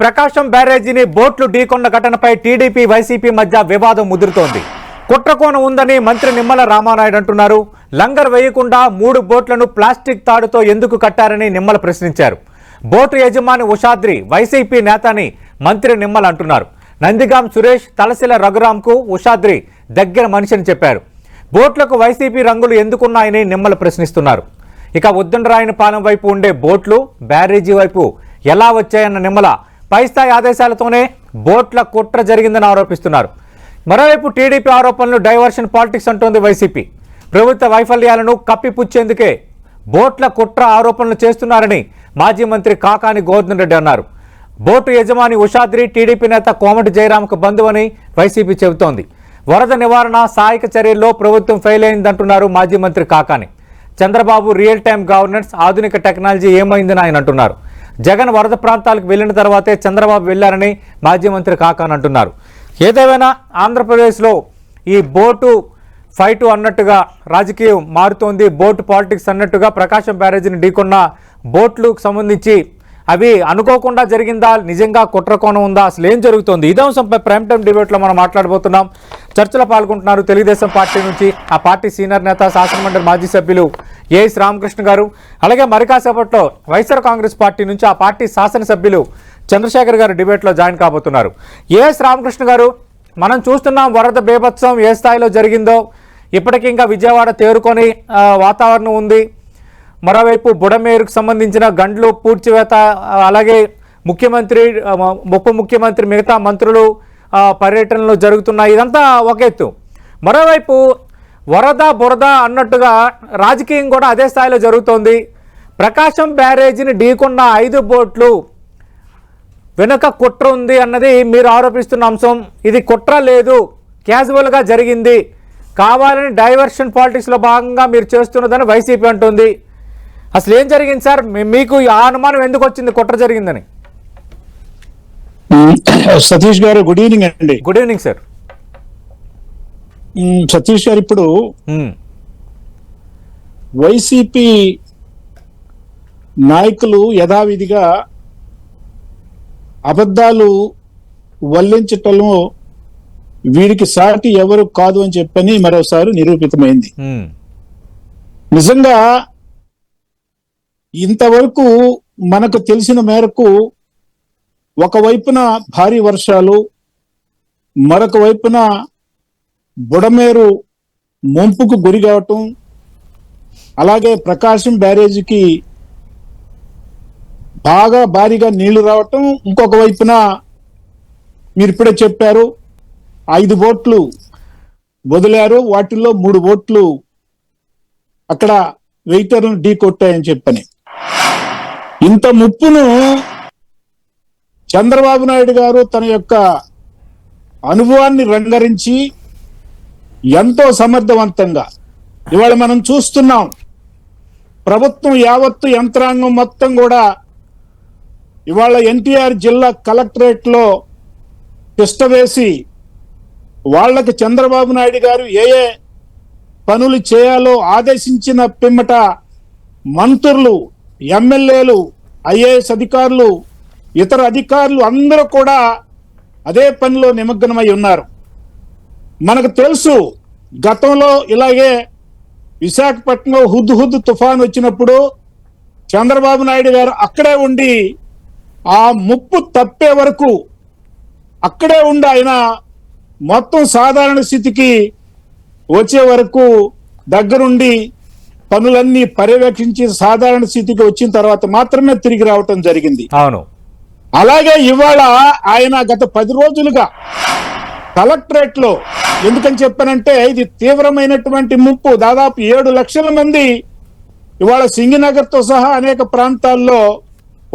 ప్రకాశం బ్యారేజీని బోట్లు ఢీకొన్న ఘటనపై TDP YCP మధ్య వివాదం ముదురుతోంది. కుట్రకోణం ఉందని మంత్రి నిమ్మల రామానాయుడు అంటున్నారు. లంగర్ వేయకుండా 3 బోట్లను ప్లాస్టిక్ తాడుతో ఎందుకు కట్టారని నిమ్మల ప్రశ్నించారు. బోటు యజమాని ఉషాద్రి వైసీపీ నేతని మంత్రి నిమ్మల అంటున్నారు. నందిగాం సురేష్, తలసిల రఘురాంకు ఉషాద్రి దగ్గర మనిషిని చెప్పారు. బోట్లకు వైసీపీ రంగులు ఎందుకున్నాయని నిమ్మల ప్రశ్నిస్తున్నారు. ఇక ఉద్దండరాయనపాలెం వైపు ఉండే బోట్లు బ్యారేజీ వైపు ఎలా వచ్చాయన్న నిమ్మల పై స్థాయి ఆదేశాలతోనే బోట్ల కుట్ర జరిగిందని ఆరోపిస్తున్నారు. మరోవైపు టీడీపీ ఆరోపణలు డైవర్షన్ పాలిటిక్స్ అంటోంది వైసీపీ. ప్రభుత్వ వైఫల్యాలను కప్పిపుచ్చేందుకే బోట్ల కుట్ర ఆరోపణలు చేస్తున్నారని మాజీ మంత్రి కాకాని గోవర్ధన్ రెడ్డి అన్నారు. బోటు యజమాని ఉషాద్రి టీడీపీ నేత కోమటి జయరాంకు బంధువని వైసీపీ చెబుతోంది. వరద నివారణ సహాయక చర్యల్లో ప్రభుత్వం ఫెయిల్ అయిందంటున్నారు మాజీ మంత్రి Kakani. Chandrababu real time governance, ఆధునిక టెక్నాలజీ ఏమైందని ఆయన అంటున్నారు. జగన్ వరద ప్రాంతాలకు వెళ్లిన తర్వాతే చంద్రబాబు వెళ్లారని మాజీ మంత్రి కాకాని అంటున్నారు. ఏదేమైనా ఆంధ్రప్రదేశ్లో ఈ బోటు ఫైటు అన్నట్టుగా రాజకీయం మారుతోంది. బోటు పాలిటిక్స్ అన్నట్టుగా ప్రకాశం బ్యారేజీని ఢీకొన్న బోట్లకు సంబంధించి అవి అనుకోకుండా జరిగిందా, నిజంగా కుట్రకోణం ఉందా, అసలు ఏం జరుగుతోంది? ఇదే అంశంపై ప్రైమ్ టైం డిబేట్లో మనం మాట్లాడబోతున్నాం. చర్చలో పాల్గొంటున్నారు తెలుగుదేశం పార్టీ నుంచి ఆ పార్టీ సీనియర్ నేత, శాసనమండలి మాజీ సభ్యులు ఏఎస్ రామకృష్ణ గారు, అలాగే మరి కాసేపట్లో వైఎస్ఆర్ కాంగ్రెస్ పార్టీ నుంచి ఆ పార్టీ శాసనసభ్యులు చంద్రశేఖర్ గారు డిబేట్లో జాయిన్ కాబోతున్నారు. ఏఎస్ రామకృష్ణ గారు, మనం చూస్తున్నాం వరద బీభత్సం ఏ స్థాయిలో జరిగిందో. ఇప్పటికీ ఇంకా విజయవాడ తేరుకొని వాతావరణం ఉంది. మరోవైపు బుడమేరుకు సంబంధించిన గండ్లు పూడ్చివేత, అలాగే ముఖ్యమంత్రి, ఉప ముఖ్యమంత్రి, మిగతా మంత్రులు పర్యటనలు జరుగుతున్నాయి. ఇదంతా ఒక ఎత్తు. మరోవైపు వరద బురద అన్నట్టుగా రాజకీయం కూడా అదే స్థాయిలో జరుగుతోంది. ప్రకాశం బ్యారేజీని ఢీకొన్న 5 బోట్లు వెనుక కుట్ర ఉంది అన్నది మీరు ఆరోపిస్తున్న అంశం. ఇది కుట్ర లేదు, క్యాజువల్గా జరిగింది, కావాలని డైవర్షన్ పాలిటిక్స్లో భాగంగా మీరు చేస్తున్నదని వైసీపీ అంటుంది. అసలు ఏం జరిగింది సార్? మీకు ఆ అనుమానం ఎందుకు వచ్చింది కుట్ర జరిగిందని? సతీష్ గారు, గుడ్ ఈవినింగ్ అండి. Good evening sir. Satish garu, ఇప్పుడు వైసీపీ నాయకులు యథావిధిగా అబద్ధాలు వల్లించటంలో వీరికి సాటి ఎవరు కాదు అని చెప్పని మరోసారి నిరూపితమైంది. నిజంగా ఇంతవరకు మనకు తెలిసిన మేరకు ఒకవైపున భారీ వర్షాలు, మరొక వైపున బుడమేరు ముంపుకు గురి కావటం, అలాగే ప్రకాశం బ్యారేజీకి బాగా భారీగా నీళ్లు రావటం, ఇంకొక వైపున మీరు ఇప్పుడే చెప్పారు 5 బోట్లు వదిలారు, వాటిల్లో 3 బోట్లు అక్కడ వెయిటర్లను ఢీ కొట్టాయని చెప్పని. ఇంత ముప్పును చంద్రబాబు నాయుడు గారు తన యొక్క అనుభవాన్ని రంగరించి ఎంతో సమర్థవంతంగా ఇవాళ మనం చూస్తున్నాం. ప్రభుత్వం యావత్తు యంత్రాంగం మొత్తం కూడా ఇవాళ ఎన్టీఆర్ జిల్లా కలెక్టరేట్ లో తిష్టవేసి వాళ్ళకి చంద్రబాబు నాయుడు గారు ఏ ఏ పనులు చేయాలో ఆదేశించిన పిమ్మట మంత్రులు, ఎమ్మెల్యేలు, ఐఏఎస్ అధికారులు, ఇతర అధికారులు అందరూ కూడా అదే పనిలో నిమగ్నమై ఉన్నారు. మనకు తెలుసు, గతంలో ఇలాగే విశాఖపట్నంలో హుద్ తుఫాన్ వచ్చినప్పుడు చంద్రబాబు నాయుడు గారు అక్కడే ఉండి ఆ ముప్పు తప్పే వరకు అక్కడే ఉండి ఆయన మొత్తం సాధారణ స్థితికి వచ్చే వరకు దగ్గరుండి పనులన్నీ పర్యవేక్షించి సాధారణ స్థితికి వచ్చిన తర్వాత మాత్రమే తిరిగి రావటం జరిగింది. అవును. అలాగే ఇవాళ ఆయన గత 10 రోజులుగా కలెక్టరేట్ లో, ఎందుకని చెప్పానంటే ఇది తీవ్రమైనటువంటి ముప్పు, దాదాపు 7 లక్షల మంది ఇవాళ సింగినగర్ తో సహా అనేక ప్రాంతాల్లో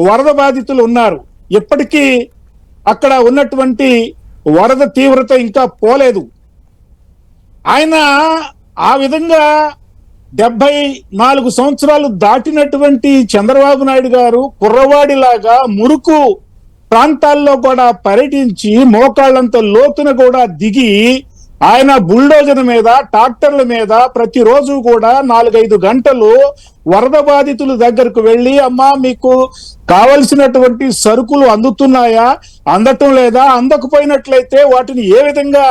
వరద బాధితులు ఉన్నారు. ఇప్పటికీ అక్కడ ఉన్నటువంటి వరద తీవ్రత ఇంకా పోలేదు. ఆయన ఆ విధంగా 74 సంవత్సరాలు దాటినటువంటి చంద్రబాబు నాయుడు గారు కుర్రవాడిలాగా మురుకు ప్రాంతాల్లో కూడా పర్యటించి మోకాళ్ళంత లోతున కూడా దిగి ఆయన బుల్డోజర్ మీద, ట్రాక్టర్ల మీద ప్రతిరోజు కూడా 4-5 గంటలు వరద బాధితుల దగ్గరకు వెళ్ళి, అమ్మా మీకు కావలసినటువంటి సరుకులు అందుతున్నాయా, అందటం లేదా, అందకపోయినట్లయితే వాటిని ఏ విధంగా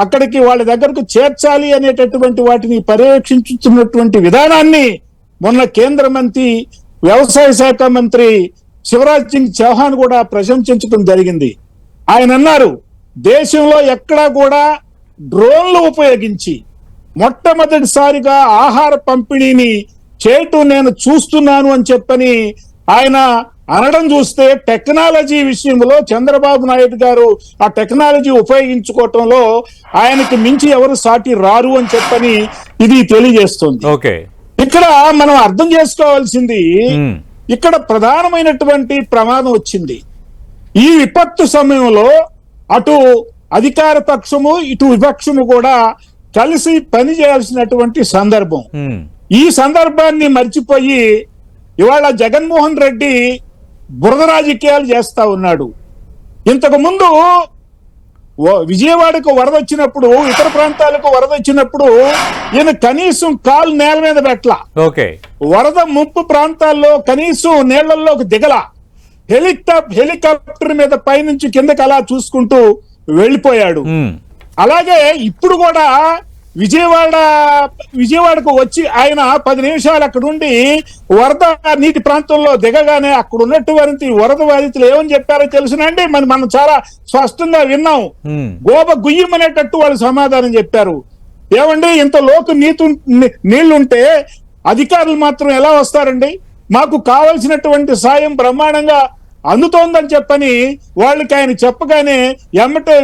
అక్కడికి వాళ్ళ దగ్గరకు చేర్చాలి అనేటటువంటి వాటిని పర్యవేక్షించుతున్నటువంటి విధానాన్ని మొన్న కేంద్ర మంత్రి, వ్యవసాయ శాఖ మంత్రి శివరాజ్ సింగ్ చౌహాన్ కూడా ప్రశంసించడం జరిగింది. ఆయన అన్నారు, దేశంలో ఎక్కడా కూడా డ్రోన్లు ఉపయోగించి మొట్టమొదటిసారిగా ఆహార పంపిణీని చేయటం నేను చూస్తున్నాను అని చెప్పని ఆయన అనడం చూస్తే, టెక్నాలజీ విషయంలో చంద్రబాబు నాయుడు గారు ఆ టెక్నాలజీ ఉపయోగించుకోవటంలో ఆయనకి మించి ఎవరు సాటి రారు అని చెప్పని ఇది తెలియజేస్తుంది. ఓకే, ఇక్కడ మనం అర్థం చేసుకోవాల్సింది, ఇక్కడ ప్రధానమైనటువంటి ప్రమాదం వచ్చింది. ఈ విపత్తు సమయంలో అటు అధికార పక్షము ఇటు విపక్షము కూడా కలిసి పని చేయాల్సినటువంటి సందర్భం. ఈ సందర్భాన్ని మర్చిపోయి ఇవాళ జగన్మోహన్ రెడ్డి బురద రాజకీయాలు చేస్తా ఉన్నాడు. ఇంతకు ముందు విజయవాడకు వరద వచ్చినప్పుడు, ఇతర ప్రాంతాలకు వరద వచ్చినప్పుడు ఈయన కనీసం కాలు నేల మీద పెట్టలా. వరద ముంపు ప్రాంతాల్లో కనీసం నీళ్లలోకి దిగల. హెలికాప్టర్ మీద పైనుంచి కిందకి అలా చూసుకుంటూ వెళ్ళిపోయాడు. అలాగే ఇప్పుడు కూడా విజయవాడకు వచ్చి ఆయన 10 నిమిషాలు అక్కడ ఉండి వరద నీటి ప్రాంతంలో దిగగానే అక్కడ ఉన్నటువంటి వరద బాధితులు ఏమని చెప్పారో తెలుసునండి, మనం చాలా స్పష్టంగా విన్నాం. గోబ గుయ్యమనేటట్టు వాళ్ళు సమాధానం చెప్పారు. ఏమండి, ఇంత లోతు నీళ్లుంటే అధికారులు మాత్రం ఎలా వస్తారండి? మాకు కావలసినటువంటి సాయం బ్రహ్మాండంగా అందుతోందని చెప్పని వాళ్ళకి ఆయన చెప్పగానే ఎమ్మటే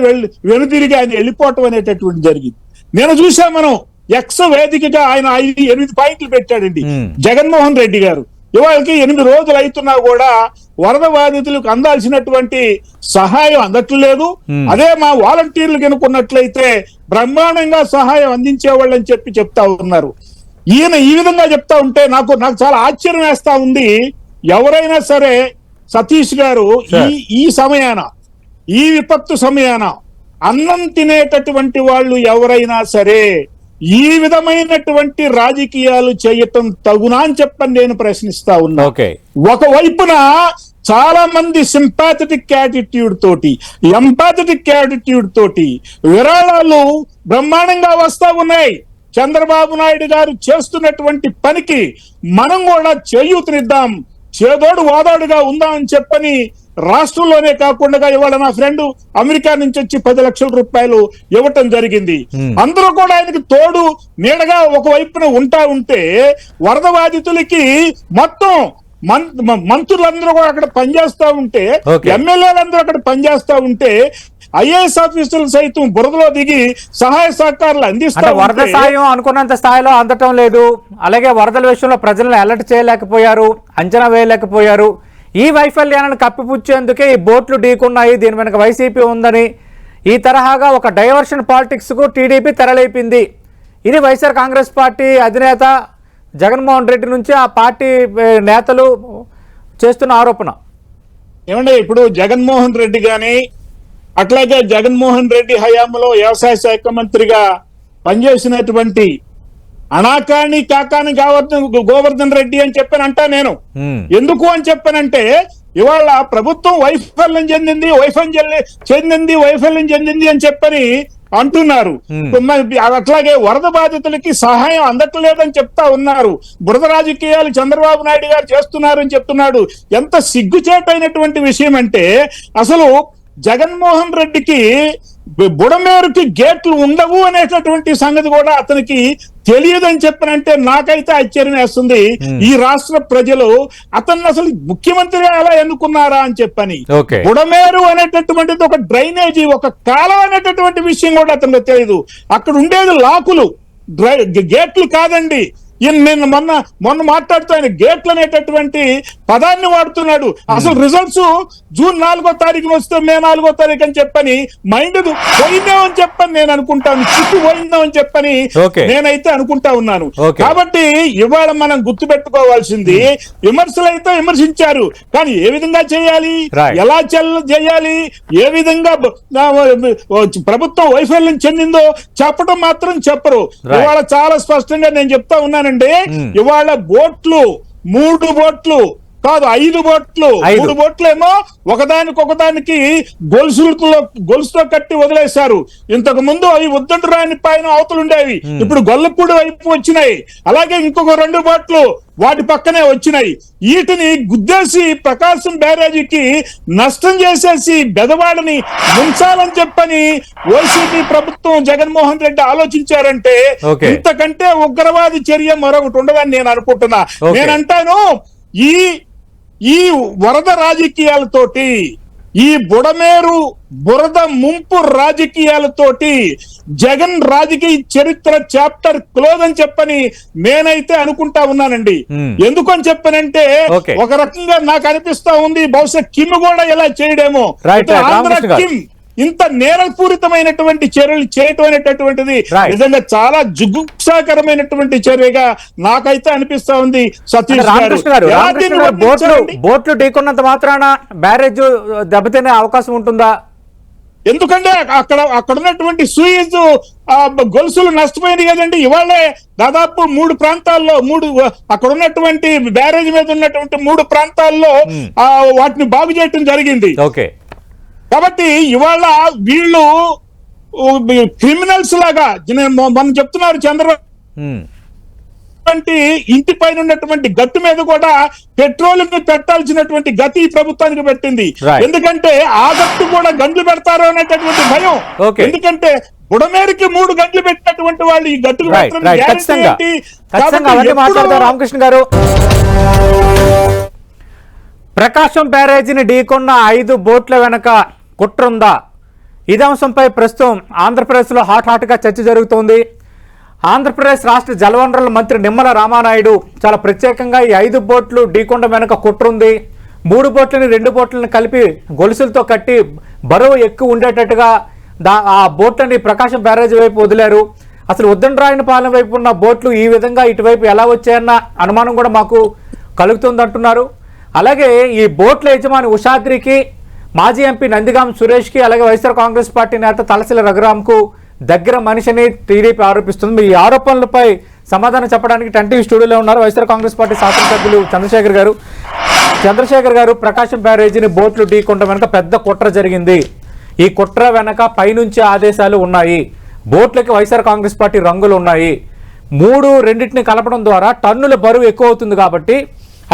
వెనుదిరిగి ఆయన వెళ్ళిపోవటం అనేటటువంటి జరిగింది. నేను చూసా, మనం ఎక్స్ వేదికగా ఆయన 8 పాయింట్లు పెట్టాడండి జగన్మోహన్ రెడ్డి గారు. ఇవాళకి 8 రోజులు అవుతున్నా కూడా వరద బాధితులకు అందాల్సినటువంటి సహాయం అందట్లేదు. అదే మా వాలంటీర్లు కనుక్కున్నట్లయితే బ్రహ్మాండంగా సహాయం అందించేవాళ్ళని చెప్తా ఉన్నారు. ఈయన ఈ విధంగా చెప్తా ఉంటే నాకు చాలా ఆశ్చర్యం వేస్తా ఉంది. ఎవరైనా సరే సతీష్ గారు ఈ సమయాన, ఈ విపత్తు సమయాన అన్నం తినేటటువంటి వాళ్ళు ఎవరైనా సరే ఈ విధమైనటువంటి రాజకీయాలు చేయటం తగునా అని చెప్పని నేను ప్రశ్నిస్తా ఉన్నా. ఒకవైపున చాలా మంది సింపాథెటిక్ యాటిట్యూడ్ తోటి, ఎంపాథెటిక్ యాటిట్యూడ్ తోటి విరాళాలు బ్రహ్మాండంగా వస్తా ఉన్నాయి. చంద్రబాబు నాయుడు గారు చేస్తున్నటువంటి పనికి మనం కూడా చేయూతనిద్దాం, చేదోడు వాదోడుగా ఉందామని చెప్పని రాష్ట్రంలోనే కాకుండా ఇవాళ నా ఫ్రెండ్ అమెరికా నుంచి వచ్చి 10 లక్షల రూపాయలు ఇవ్వటం జరిగింది. అందరూ కూడా ఆయనకి తోడు నీడగా ఒకవైపున ఉంటే వరద బాధితులకి మొత్తం మంత్రులందరూ కూడా అక్కడ పనిచేస్తా ఉంటే, ఎమ్మెల్యేలందరూ అక్కడ పనిచేస్తా ఉంటే, ఐఏఎస్ ఆఫీసర్లు సైతం బురదలో దిగి సహాయ సహకారాలు అందిస్తారు. వరద సాయం అనుకున్నంత స్థాయిలో అందటం లేదు. అలాగే వరదల విషయంలో ప్రజలను అలర్ట్ చేయలేకపోయారు, అంచనా వేయలేకపోయారు. ఈ వైఫల్యాలను కప్పిపుచ్చేందుకే ఈ బోట్లు ఢీకున్నాయి, దీని వెనక వైసీపీ ఉందని ఈ తరహాగా ఒక డైవర్షన్ పాలిటిక్స్ కు టీడీపీ తెరలేపింది. ఇది వైఎస్ఆర్ కాంగ్రెస్ పార్టీ అధినేత జగన్మోహన్ రెడ్డి నుంచి ఆ పార్టీ నేతలు చేస్తున్న ఆరోపణ. ఏమంటే ఇప్పుడు జగన్మోహన్ రెడ్డి గాని, అట్లాగే జగన్మోహన్ రెడ్డి హయాంలో వ్యవసాయ శాఖ మంత్రిగా పనిచేసినటువంటి అనాకాని కాకాని గోవర్ధన్ రెడ్డి అని చెప్పానంటా నేను. ఎందుకు అని చెప్పానంటే, ఇవాళ ప్రభుత్వం వైఫల్యం చెందింది అని చెప్పని అంటున్నారు. అట్లాగే వరద బాధితులకి సహాయం అందట్లేదని చెప్తా ఉన్నారు. బురద రాజకీయాలు చంద్రబాబు నాయుడు గారు చేస్తున్నారని చెప్తున్నాడు. ఎంత సిగ్గుచేటైనటువంటి విషయం అంటే, అసలు జగన్మోహన్ రెడ్డికి బుడమేరుకి గేట్లు ఉండవు అనేటటువంటి సంగతి కూడా అతనికి తెలియదని చెప్పనంటే నాకైతే ఆశ్చర్యం వేస్తుంది. ఈ రాష్ట్ర ప్రజలు అతన్ని అసలు ముఖ్యమంత్రిగా ఎలా ఎన్నుకున్నారా అని చెప్పని. బుడమేరు అనేటటువంటిది ఒక డ్రైనేజీ, ఒక కాలం అనేటటువంటి విషయం కూడా అతనికి తెలియదు. అక్కడ ఉండేది లాకులు, గేట్లు కాదండి. నేను మొన్న మాట్లాడుతూ ఆయన గేట్లు అనేటటువంటి పదాన్ని వాడుతున్నాడు. అసలు రిజల్ట్స్ జూన్ 4వ తారీఖున వస్తే మే 4వ తారీఖు అని చెప్పని మైండ్ పోయిందేమని చెప్పని నేను అనుకుంటాను, చిక్కు పోయిందేమని చెప్పని నేనైతే అనుకుంటా ఉన్నాను. కాబట్టి ఇవాళ మనం గుర్తు పెట్టుకోవాల్సింది, విమర్శలు అయితే విమర్శించారు, కానీ ఏ విధంగా చేయాలి, ఎలా చేయాలి, ఏ విధంగా ప్రభుత్వం వైఫల్యం చెందిందో చెప్పడం మాత్రం చెప్పరు. ఇవాళ చాలా స్పష్టంగా నేను చెప్తా ఉన్నానండి, ఇవాళ బోట్లు 3 బోట్లు కాదు 5 బోట్లు, 3 బోట్లు ఏమో ఒకదానికి గొలుసుతో కట్టి వదిలేశారు. ఇంతకు ముందు అవి ఉద్దండు రాని పైన అవతలు ఉండేవి, ఇప్పుడు గొల్లపూడి వైపు వచ్చినాయి. అలాగే ఇంకొక 2 బోట్లు వాటి పక్కనే వచ్చినాయి. వీటిని గుద్దేసి ప్రకాశం బ్యారేజీకి నష్టం చేసేసి బెదవాడని ముంచాలని చెప్పని వైసీపీ ప్రభుత్వం జగన్మోహన్ రెడ్డి ఆలోచించారంటే ఇంతకంటే ఉగ్రవాది చర్య మరొకటి ఉండదని నేను అనుకుంటున్నా. నేనంటాను, ఈ వరద రాజకీయాలతోటి, ఈ బుడమేరు బురద ముంపు రాజకీయాలతోటి జగన్ రాజకీయ చరిత్ర చాప్టర్ క్లోజ్ అని చెప్పని నేనైతే అనుకుంటా ఉన్నానండి. ఎందుకని చెప్పనంటే ఒక రకంగా నాకు అనిపిస్తా ఉంది, బహుశా కిమ్ కూడా ఇలా చేయడేమో. ఆంధ్ర కిమ్ ఇంత నేరపూరితమైనటువంటి చర్యలు చేయటం అనేటటువంటిది నిజంగా చాలా జుగుప్సాకరమైనటువంటి చర్యగా నాకైతే అనిపిస్తా ఉంది. సతీష్ గారు, బోట్లు ఢీకొన్నంత మాత్రాన బ్యారేజ్ దెబ్బతినే అవకాశం ఉంటుందా? ఎందుకంటే అక్కడ ఉన్నటువంటి సూయిజ్ గొలుసులు నష్టపోయింది కదండి. ఇవాళే దాదాపు 3 ప్రాంతాల్లో అక్కడ ఉన్నటువంటి బ్యారేజ్ మీద ఉన్నటువంటి 3 ప్రాంతాల్లో వాటిని బాగు చేయటం జరిగింది. కాబట్టి ఇవాళ వీళ్ళు క్రిమినల్స్ లాగా మనం చెప్తున్నారు, చంద్రబాబు ఇంటి పైన ఉన్నటువంటి గట్టు మీద కూడా పెట్రోల్ పెట్టాల్సినటువంటి గతి ఈ ప్రభుత్వానికి పెట్టింది. ఎందుకంటే ఆ గట్టు కూడా గంటలు పెడతారు అనేటటువంటి భయం. ఎందుకంటే బుడమేరుకి 3 గంటలు పెట్టినటువంటి వాళ్ళు ఈ గట్టుకు రామకృష్ణ గారు, ప్రకాశం బ్యారేజీని ఢీకొన్న 5 బోట్ల వెనక కుట్రుందా? ఇదే అంశంపై ప్రస్తుతం ఆంధ్రప్రదేశ్లో హాట్గా చర్చ జరుగుతోంది. ఆంధ్రప్రదేశ్ రాష్ట్ర జలవనరుల మంత్రి నిమ్మల రామానాయుడు చాలా ప్రత్యేకంగా ఈ 5 బోట్లు ఢీకొండ వెనక కుట్రుంది, 3 బోట్లని 2 బోట్లను కలిపి గొలుసులతో కట్టి బరువు ఎక్కువ ఉండేటట్టుగా ఆ బోట్లని ప్రకాశం బ్యారేజీ వైపు వదిలారు. అసలు ఉద్దండరాయనపాలెం వైపు ఉన్న బోట్లు ఈ విధంగా ఇటువైపు ఎలా వచ్చాయన్న అనుమానం కూడా మాకు కలుగుతుందంటున్నారు. అలాగే ఈ బోట్ల యజమాని ఉషాద్రికి, మాజీ ఎంపీ నందిగాం సురేష్కి, అలాగే వైఎస్ఆర్ కాంగ్రెస్ పార్టీ నేత తలసిల రఘురాంకు దగ్గర మనిషిని టీడీపీ ఆరోపిస్తుంది. ఈ ఆరోపణలపై సమాధానం చెప్పడానికి 10 స్టూడియోలో ఉన్నారు వైఎస్ఆర్ కాంగ్రెస్ పార్టీ శాసనసభ్యులు చంద్రశేఖర్ గారు. ప్రకాశం బ్యారేజీని బోట్లు ఢీకొండ వెనక పెద్ద కుట్ర జరిగింది. ఈ కుట్ర వెనక పైనుంచి ఆదేశాలు ఉన్నాయి, బోట్లకి వైఎస్ఆర్ కాంగ్రెస్ పార్టీ రంగులు ఉన్నాయి. 2 కలపడం ద్వారా టన్నుల బరువు ఎక్కువ అవుతుంది కాబట్టి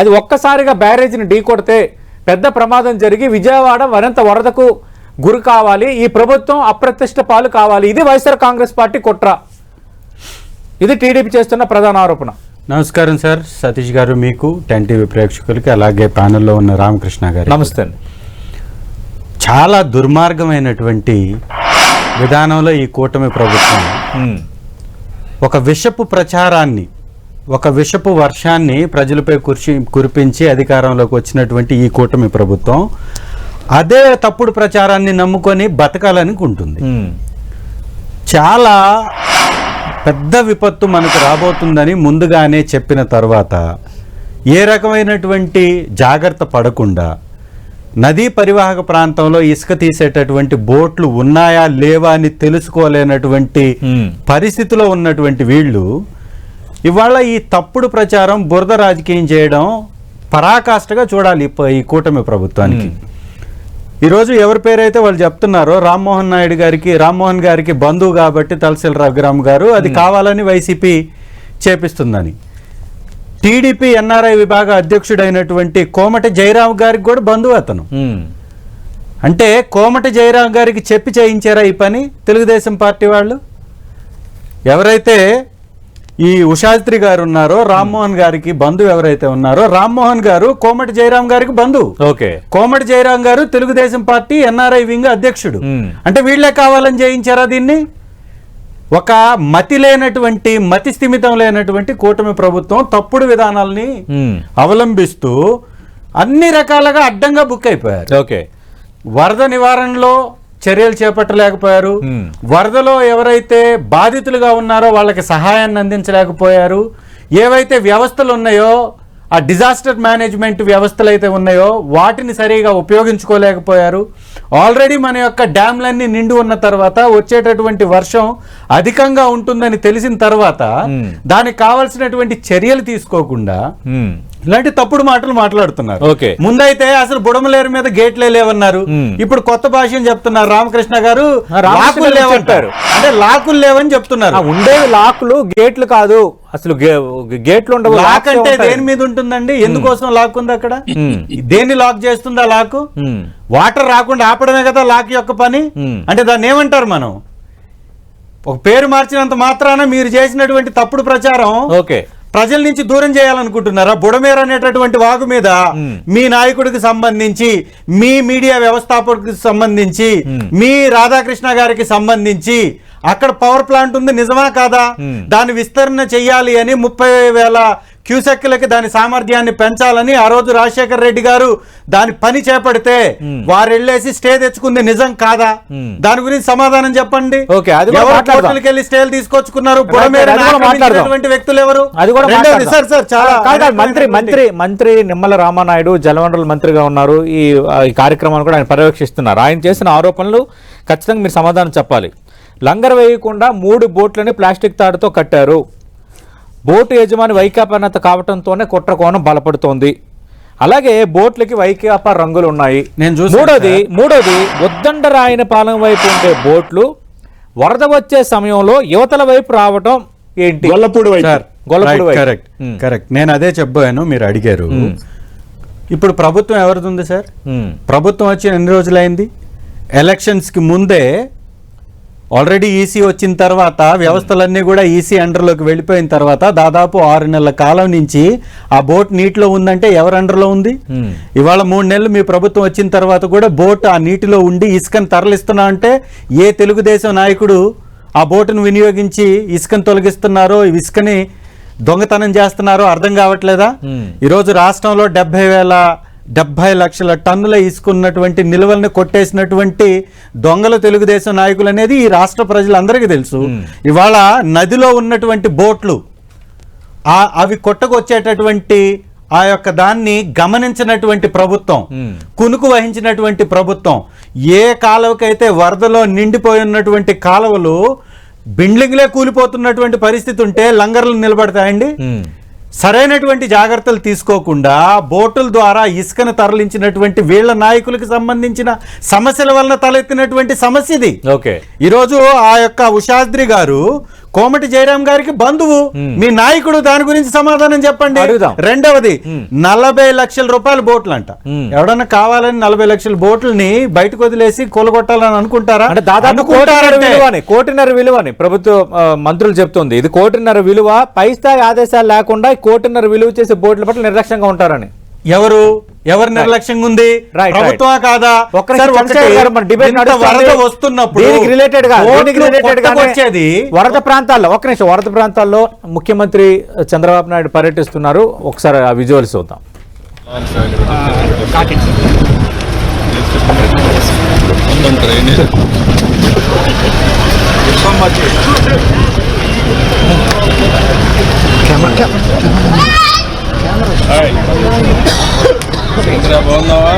అది ఒక్కసారిగా బ్యారేజీని ఢీకొడితే పెద్ద ప్రమాదం జరిగి విజయవాడ మరింత వరదకు గురి కావాలి, ఈ ప్రభుత్వం అప్రతిష్ట పాలు కావాలి. ఇది వైఎస్ఆర్ కాంగ్రెస్ పార్టీ కుట్ర. ఇది టీడీపీ చేస్తున్న ప్రధాన ఆరోపణ. నమస్కారం సార్, సతీష్ గారు, మీకు 10 టీవీ ప్రేక్షకులకి, అలాగే ప్యానెల్లో ఉన్న రామకృష్ణ గారు నమస్తే. చాలా దుర్మార్గమైనటువంటి విధానంలో ఈ కూటమి ప్రభుత్వం ఒక విషపు ప్రచారాన్ని, ఒక విషపు వర్షాన్ని ప్రజలపై కురిపించి అధికారంలోకి వచ్చినటువంటి ఈ కూటమి ప్రభుత్వం అదే తప్పుడు ప్రచారాన్ని నమ్ముకొని బతకాలనుకుంటుంది. చాలా పెద్ద విపత్తు మనకు రాబోతుందని ముందుగానే చెప్పిన తర్వాత ఏ రకమైనటువంటి జాగ్రత్త పడకుండా నదీ పరివాహక ప్రాంతంలో ఇసుక తీసేటటువంటి బోట్లు ఉన్నాయా లేవా అని తెలుసుకోలేనటువంటి పరిస్థితిలో ఉన్నటువంటి వీళ్ళు ఇవాళ ఈ తప్పుడు ప్రచారం, బురద రాజకీయం చేయడం పరాకాష్ఠగా చూడాలి ఈ కూటమి ప్రభుత్వానికి. ఈరోజు ఎవరి పేరైతే వాళ్ళు చెప్తున్నారో రామ్మోహన్ గారికి బంధువు కాబట్టి తలసిల రఘురామ్ గారు అది కావాలని వైసీపీ చేపిస్తుందని, టీడీపీ ఎన్ఆర్ఐ విభాగ అధ్యక్షుడైనటువంటి కోమటి జయరాం గారికి కూడా బంధువు అతను. అంటే కోమటి జయరాం గారికి చెప్పి చేయించారా ఈ పని తెలుగుదేశం పార్టీ వాళ్ళు? ఎవరైతే ఈ ఉషాద్రి గారు ఉన్నారో, రామ్మోహన్ గారికి బంధువు ఎవరైతే ఉన్నారో, రామ్మోహన్ గారు కోమటి జయరాం గారికి బంధువు. కోమటి జయరాం గారు తెలుగుదేశం పార్టీ ఎన్ఆర్ఐ వింగ్ అధ్యక్షుడు. అంటే వీళ్లే కావాలని చేయించారా దీన్ని? ఒక మతి స్థిమితం లేనటువంటి కూటమి ప్రభుత్వం తప్పుడు విధానాల్ని అవలంబిస్తూ అన్ని రకాలుగా అడ్డంగా బుక్ అయిపోయారు. ఓకే, వరద నివారణలో చర్యలు చేపట్టలేకపోయారు. వరదలో ఎవరైతే బాధితులుగా ఉన్నారో వాళ్ళకి సహాయాన్ని అందించలేకపోయారు. ఏవైతే వ్యవస్థలు ఉన్నాయో ఆ డిజాస్టర్ మేనేజ్మెంట్ వ్యవస్థలు అయితే ఉన్నాయో వాటిని సరిగా ఉపయోగించుకోలేకపోయారు. ఆల్రెడీ మన యొక్క డ్యామ్లన్నీ నిండి ఉన్న తర్వాత వచ్చేటటువంటి వర్షం అధికంగా ఉంటుందని తెలిసిన తర్వాత దానికి కావాల్సినటువంటి చర్యలు తీసుకోకుండా ఇలాంటి తప్పుడు మాటలు మాట్లాడుతున్నారు. ఓకే, ముందైతే అసలు బుడమలేరు మీద గేట్లే లేవన్నారు. ఇప్పుడు కొత్త భాషను చెప్తున్నారు రామకృష్ణ గారు, లాకులు లేవంటారు. అంటే లాకులు లేవని చెప్తున్నారు. ఉండేవి లాకులు, గేట్లు కాదు. అసలు గేట్లు ఉండవు. లాక్ అంటే దేని మీద ఉంటుందండి? ఎందుకోసం లాక్ ఉంది అక్కడ? దేన్ని లాక్ చేస్తుందా లాక్? వాటర్ రాకుండా ఆపడమే కదా లాక్ యొక్క పని. అంటే దాన్ని ఏమంటారు మనం? ఒక పేరు మార్చినంత మాత్రాన మీరు చేసినటువంటి తప్పుడు ప్రచారం ఓకే ప్రజల నుంచి దూరం చేయాలనుకుంటున్నారా? బుడమేరు అనేటటువంటి వాగు మీద మీ నాయకుడికి సంబంధించి, మీ మీడియా వ్యవస్థాపకుడికి సంబంధించి, మీ రాధాకృష్ణ గారికి సంబంధించి అక్కడ పవర్ ప్లాంట్ ఉంది, నిజమా కాదా? దాని విస్తరణ చెయ్యాలి అని 30,000 క్యూసెక్లకి దాని సామర్థ్యాన్ని పెంచాలని ఆ రోజు రాజశేఖర రెడ్డి గారు దాని పని చేపడితే వారు వెళ్ళేసి స్టే తెచ్చుకుంది నిజం కాదా? దాని గురించి సమాధానం చెప్పండి. కోర్టులకు వెళ్ళి స్టేలు తీసుకొచ్చుకున్నారు వ్యక్తులు ఎవరు? మంత్రి నిమ్మల రామానాయుడు జలవనరుల మంత్రిగా ఉన్నారు. ఈ కార్యక్రమాన్ని కూడా ఆయన పర్యవేక్షిస్తున్నారు. ఆయన చేసిన ఆరోపణలు ఖచ్చితంగా మీరు సమాధానం చెప్పాలి. లంగర్ వేయకుండా 3 బోట్లని ప్లాస్టిక్ తాడుతో కట్టారు. బోటు యజమాని వైకాపా నేత కావడంతోనే కుట్రకోణం బలపడుతోంది. అలాగే బోట్లకి వైకాపా రంగులు ఉన్నాయి. మూడోది ఉద్దండరాయన పాలెం వైపు ఉండే బోట్లు వరద వచ్చే సమయంలో యువతల వైపు రావటం ఏంటి? గొల్లపూడి కరెక్ట్. నేను అదే చెప్పాను, మీరు అడిగారు. ఇప్పుడు ప్రభుత్వం ఎవరిది ఉంది సార్? ప్రభుత్వం వచ్చి ఎన్ని రోజులైంది? ఎలక్షన్స్ కి ముందే ఆల్రెడీ ఈసీ వచ్చిన తర్వాత వ్యవస్థలన్నీ కూడా ఈసీ అండర్లోకి వెళ్ళిపోయిన తర్వాత దాదాపు 6 నెలల కాలం నుంచి ఆ బోట్ నీటిలో ఉందంటే ఎవరు అండర్లో ఉంది? ఇవాళ 3 నెలలు మీ ప్రభుత్వం వచ్చిన తర్వాత కూడా బోట్ ఆ నీటిలో ఉండి ఇసుకను తరలిస్తున్నా అంటే ఏ తెలుగుదేశం నాయకుడు ఆ బోటును వినియోగించి ఇసుకను తొలగిస్తున్నారో, ఇసుకని దొంగతనం చేస్తున్నారో అర్థం కావట్లేదా? ఈరోజు రాష్ట్రంలో 70 లక్షల టన్నుల ఇసుకున్నటువంటి నిల్వల్ని కొట్టేసినటువంటి దొంగల తెలుగుదేశం నాయకులు అనేది ఈ రాష్ట్ర ప్రజలందరికీ తెలుసు. ఇవాళ నదిలో ఉన్నటువంటి బోట్లు అవి కొట్టకొచ్చేటటువంటి ఆ యొక్క దాన్ని గమనించినటువంటి ప్రభుత్వం, కునుకు వహించినటువంటి ప్రభుత్వం, ఏ కాలువకైతే వరదలో నిండిపోయి ఉన్నటువంటి కాలువలు బిల్డింగ్లే కూలిపోతున్నటువంటి పరిస్థితి ఉంటే లంగర్లు నిలబడతాయండి? సరైనటువంటి జాగ్రత్తలు తీసుకోకుండా బోటుల ద్వారా ఇసుకను తరలించినటువంటి వీళ్ళ నాయకులకు సంబంధించిన సమస్యల వలన తలెత్తినటువంటి సమస్య ఇది. ఓకే, ఈరోజు ఆ యొక్క ఉషాద్రి గారు కోమటి జయరాం గారికి బంధువు, మీ నాయకుడు, దాని గురించి సమాధానం చెప్పండి. రెండవది 40 లక్షల రూపాయల బోట్లు అంట. ఎవడన్నా కావాలని 40 లక్షల బోట్లని బయటకు వదిలేసి కూలగొట్టాలని అనుకుంటారా? అంటే దాదాపు 1.5 విలువని ప్రభుత్వ మంత్రులు చెప్తుంది. ఇది 1.5 విలువ. పై స్థాయి ఆదేశాలు లేకుండా 1.5 విలువ చేసే బోట్ల పట్ల నిర్లక్ష్యంగా ఉంటారని. ఎవరు నిర్లక్ష్యంగా ఉంది? ప్రభుత్వమా కాదా? వరద ప్రాంతాల్లో వరద ప్రాంతాల్లో ముఖ్యమంత్రి చంద్రబాబు నాయుడు పర్యటిస్తున్నారు. ఒకసారి ఆ విజువల్స్ చూద్దాం. బాగున్నావా?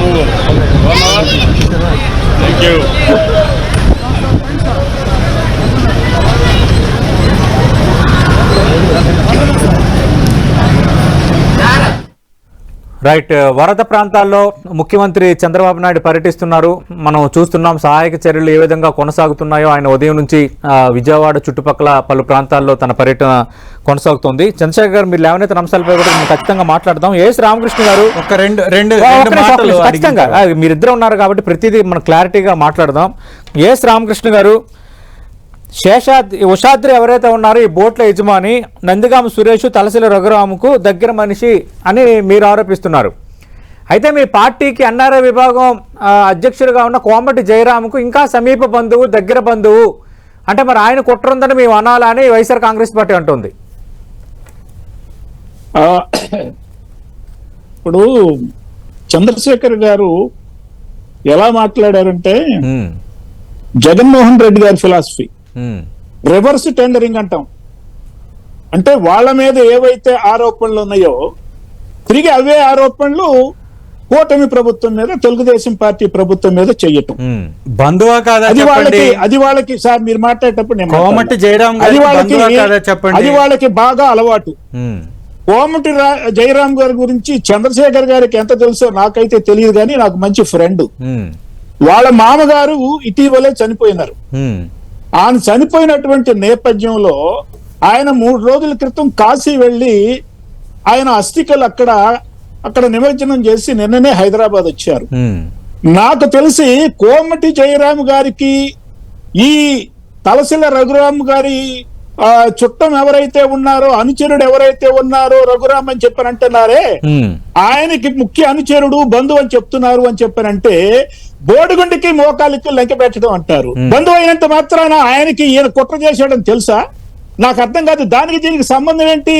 నువ్వు థ్యాంక్ యూ. రైట్, వరద ప్రాంతాల్లో ముఖ్యమంత్రి చంద్రబాబు నాయుడు పర్యటిస్తున్నారు. మనం చూస్తున్నాం సహాయక చర్యలు ఏ విధంగా కొనసాగుతున్నాయో. ఆయన ఉదయం నుంచి విజయవాడ చుట్టుపక్కల పలు ప్రాంతాల్లో తన పర్యటన కొనసాగుతోంది. చంద్రశేఖర్ గారు, మీరు లేవనైతే అంశాలపై కూడా ఖచ్చితంగా మాట్లాడదాం. ఏఎస్ రామకృష్ణ గారు, ఖచ్చితంగా మీరిద్దరు ఉన్నారు కాబట్టి ప్రతిదీ మనం క్లారిటీగా మాట్లాడదాం. ఏఎస్ రామకృష్ణ గారు, ఉషాద్రి ఎవరైతే ఉన్నారో ఈ బోట్ల యజమాని నందిగామ సురేష్, తలసిల రఘురాముకు దగ్గర మనిషి అని మీరు ఆరోపిస్తున్నారు. అయితే మీ పార్టీకి ఎన్ఆర్ఐ విభాగం అధ్యక్షుడిగా ఉన్న కోమటి జయరాంకు ఇంకా సమీప బంధువు, దగ్గర బంధువు, అంటే మరి ఆయన కుట్ర ఉందని మేము అనాలా అని వైఎస్ఆర్ కాంగ్రెస్ పార్టీ అంటుంది. ఇప్పుడు చంద్రశేఖర్ గారు ఎలా మాట్లాడారంటే జగన్మోహన్ రెడ్డి గారి ఫిలాసఫీ రివర్స్ టెండరింగ్ అంటాం. అంటే వాళ్ళ మీద ఏవైతే ఆరోపణలు ఉన్నాయో తిరిగి అవే ఆరోపణలు కూటమి ప్రభుత్వం మీద, తెలుగుదేశం పార్టీ ప్రభుత్వం మీద చెయ్యటం. బంధువా కాదా అది వాళ్ళకి సార్ మీరు మాట్లాడేటప్పుడు నేను కోమటి జయరాం అది గారి వాళ్ళకి బంధువా కాదా చెప్పండి. అది వాళ్ళకి బాగా అలవాటు. కోమటి జయరాం గారి గురించి చంద్రశేఖర్ గారికి ఎంత తెలుసో నాకైతే తెలియదు, కానీ నాకు మంచి ఫ్రెండ్. వాళ్ళ మామగారు ఇటీవలే చనిపోయినారు. ఆయన చనిపోయినటువంటి నేపథ్యంలో ఆయన 3 రోజుల క్రితం కాశీ వెళ్లి ఆయన అస్థికలు అక్కడ నిమజ్జనం చేసి నిన్ననే హైదరాబాద్ వచ్చారు. నాకు తెలిసి కోమటి జయరాం గారికి ఈ తలసిల రఘురాం గారి చుట్టం ఎవరైతే ఉన్నారో, అనుచరుడు ఎవరైతే ఉన్నారో రఘురాం అని చెప్పారంటున్నారే, ఆయనకి ముఖ్య అనుచరుడు బంధువు అని చెప్తున్నారు అని చెప్పారంటే బోడిగుండికి మోకాలికి లెక్క పెట్టడం అంటారు. బంధువు అయినంత మాత్రాన ఆయనకి ఈయన కుట్ర చేశాడని తెలుసా? నాకు అర్థం కాదు. దానికి దీనికి సంబంధం ఏంటి?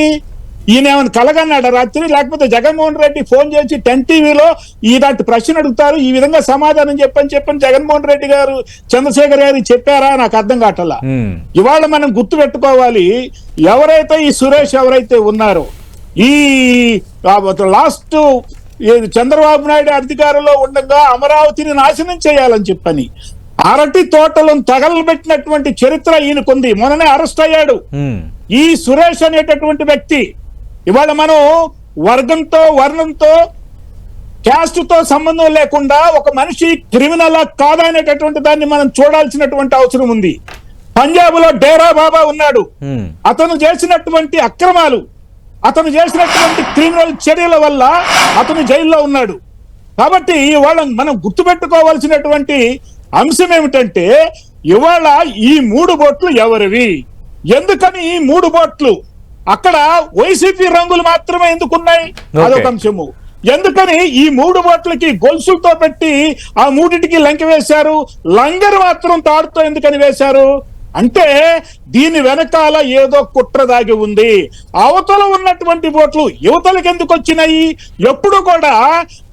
ఈయన ఏమైనా కలగన్నాడు రాత్రి, లేకపోతే జగన్మోహన్ రెడ్డి ఫోన్ చేసి 10 టీవీలో ఇలాంటి ప్రశ్న అడుగుతారు, ఈ విధంగా సమాధానం చెప్పని జగన్మోహన్ రెడ్డి గారు చంద్రశేఖర్ గారు చెప్పారా? నాకు అర్థం కావట్లా. ఇవాళ మనం గుర్తు పెట్టుకోవాలి, ఎవరైతే ఈ సురేష్ ఎవరైతే ఉన్నారో, ఈ లాస్ట్ చంద్రబాబు నాయుడు అధికారంలో ఉండగా అమరావతిని నాశనం చేయాలని చెప్పని అరటి తోటలను తగలబెట్టినటువంటి చరిత్ర ఈయనకుంది. మొన్ననే అరెస్ట్ అయ్యాడు ఈ సురేష్ అనేటటువంటి వ్యక్తి. ఇవాళ మనం వర్గంతో, వర్ణంతో, క్యాస్ట్ తో సంబంధం లేకుండా ఒక మనిషి క్రిమినల్ కాదనేటటువంటి దాన్ని మనం చూడాల్సినటువంటి అవసరం ఉంది. పంజాబ్ లో డేరా బాబా ఉన్నాడు. అతను చేసినటువంటి అక్రమాలు, అతను చేసినటువంటి క్రిమినల్ చర్యల వల్ల అతను జైల్లో ఉన్నాడు. కాబట్టి ఇవాళ మనం గుర్తుపెట్టుకోవాల్సినటువంటి అంశం ఏమిటంటే, ఇవాళ ఈ 3 బోట్లు ఎవరివి, ఎందుకని ఈ 3 బోట్లు అక్కడ వైసీపీ రంగులు మాత్రమే ఎందుకున్నాయి, అదొక అంశము. ఎందుకని ఈ 3 బోట్లకి గొలుసులతో పెట్టి ఆ 3టికి లంక వేశారు, లంగరు మాత్రం తాడుతో ఎందుకని వేశారు అంటే దీని వెనకాల ఏదో కుట్ర దాగి ఉంది. అవతల ఉన్నటువంటి బోట్లు యువతలకు ఎందుకు వచ్చినాయి? ఎప్పుడు కూడా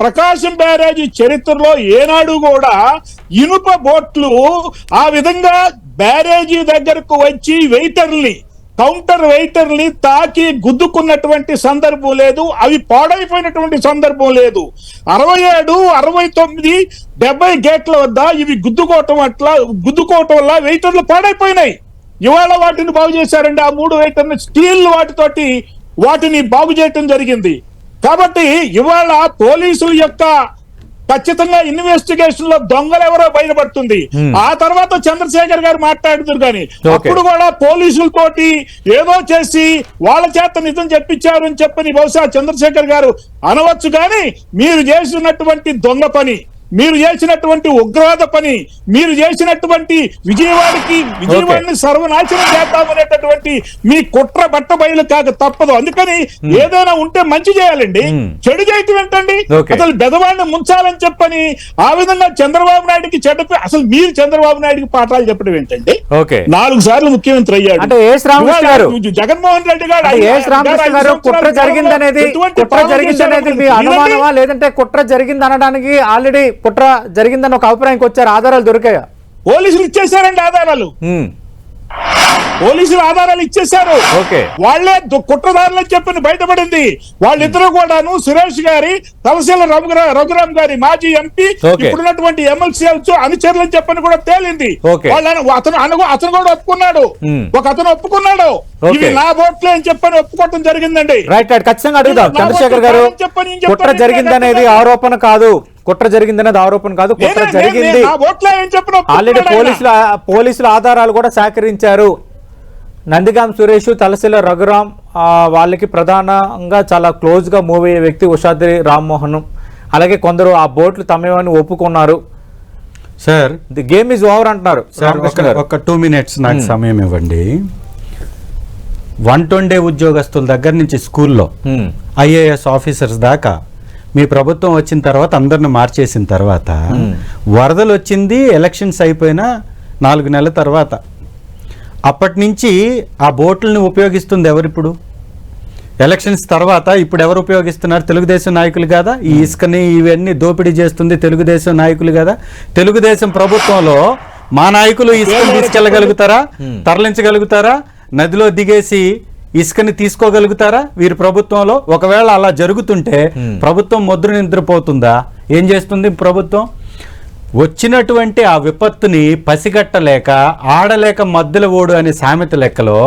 ప్రకాశం బ్యారేజీ చరిత్రలో ఏనాడు కూడా ఇనుప బోట్లు ఆ విధంగా బ్యారేజీ దగ్గరకు వచ్చి వెయిటర్ని, కౌంటర్ వెయిటర్ని తాకి గుద్దుకున్నటువంటి సందర్భం లేదు. అవి పాడైపోయినటువంటి సందర్భం లేదు. 67, 69, 70 గేట్ల వద్ద ఇవి గుద్దుకోవటం వల్ల వెయిటర్లు పాడైపోయినాయి. ఇవాళ వాటిని బాగు చేశారండి. ఆ 3 వెయిటర్ని స్టీల్ వాటిని బాగు చేయటం జరిగింది. కాబట్టి ఇవాళ పోలీసుల యొక్క ఖచ్చితంగా ఇన్వెస్టిగేషన్ లో దొంగలు ఎవరో బయటపడుతుంది. ఆ తర్వాత చంద్రశేఖర్ గారు మాట్లాడుతున్నారు, కానీ అప్పుడు కూడా పోలీసులతోటి ఏదో చేసి వాళ్ళ చేత నిజం చెప్పించారు అని చెప్పని బహుశా చంద్రశేఖర్ గారు అనవచ్చు. కానీ మీరు చేసినటువంటి దొంగ పని, మీరు చేసినటువంటి ఉగ్రవాద పని, మీరు చేసినటువంటి విజయవాడని సర్వనాశనం చేద్దామనేటటువంటి మీ కుట్ర బట్ట బయలు కాక తప్పదు. అందుకని ఏదైనా ఉంటే మంచి చేయాలండి, చెడు చేయటం ఏంటండి? అసలు బెదవాడిని ముంచాలని చెప్పని ఆ విధంగా చంద్రబాబు నాయుడికి అసలు మీరు చంద్రబాబు నాయుడికి పాఠాలు చెప్పడం ఏంటండి? 4 సార్లు ముఖ్యమంత్రి అయ్యాడు. జగన్మోహన్ రెడ్డి గారు కుట్ర జరిగిందనేది మీ అనుమానమా, లేదంటే కుట్ర జరిగింది అనడానికి ఆల్రెడీ కుట్ర జరిగిందని ఒక అభిప్రాయంకి వచ్చారు? ఆధారాలు దొరికాయా? పోలీసులు ఇచ్చేసారండి ఆధారాలు. పోలీసులు ఆధారాలు ఇచ్చేశారు. వాళ్లే కుట్రదారులని చెప్పని బయటపడింది. వాళ్ళిద్దరూ కూడాను సురేష్ గారి, తలసిల రఘురాం గారి మాజీ ఎంపీ, ఇప్పుడున్నటువంటి ఎమ్మెల్సీ అనుచరులు అని చెప్పని కూడా తేలింది. అతను కూడా ఒప్పుకున్నాడు. ఒక అతను ఒప్పుకున్నాడు, ఇవి నా బోట్లే అని చెప్పని ఒప్పుకోవటం జరిగిందండి. ఖచ్చితంగా అడుగుదాం చంద్రశేఖర్ గారు, కుట్ర జరిగిందనేది ఆరోపణ కాదు, కుట్ర జరిగిందనేది ఆరోపణ కాదు, కుట్ర జరిగింది. ఆల్రెడీ పోలీసుల ఆధారాలు కూడా సేకరించారు. నందిగాం సురేష్, తలసిల రఘురాం వాళ్ళకి ప్రధానంగా చాలా క్లోజ్ గా మూవ్ అయ్యే వ్యక్తి ఉషాద్రి రామ్మోహన్, అలాగే కొందరు ఆ బోట్లు తమేమని ఒప్పుకున్నారు. Sir the game is over అంటున్నారు. సార్ ఒక 2 minutes నాకు సమయం ఇవ్వండి. 120 ఉద్యోగస్తుల దగ్గర నుంచి స్కూల్లో IAS ఆఫీసర్స్ దాకా మీ ప్రభుత్వం వచ్చిన తర్వాత అందరిని మార్చేసిన తర్వాత వరదలు వచ్చింది, ఎలక్షన్స్ అయిపోయిన 4 నెలల తర్వాత. అప్పటి నుంచి ఆ బోట్లను ఉపయోగిస్తుంది ఎవరిప్పుడు? ఎలక్షన్స్ తర్వాత ఇప్పుడు ఎవరు ఉపయోగిస్తున్నారు? తెలుగుదేశం నాయకులు కదా. ఈ ఇసుకని ఇవన్నీ దోపిడీ చేస్తుంది తెలుగుదేశం నాయకులు కదా. తెలుగుదేశం ప్రభుత్వంలో మా నాయకులు ఇసుకని తీసుకెళ్ళగలుగుతారా? తరలించగలుగుతారా? నదిలో దిగేసి ఇసుకని తీసుకోగలుగుతారా వీరి ప్రభుత్వంలో? ఒకవేళ అలా జరుగుతుంటే ప్రభుత్వం ముద్ర నిద్రపోతుందా? ఏం చేస్తుంది ప్రభుత్వం? వచ్చినటువంటి ఆ విపత్తుని పసిగట్టలేక ఆడలేక మధ్యలో ఓడు అనే సామెత లెక్కలో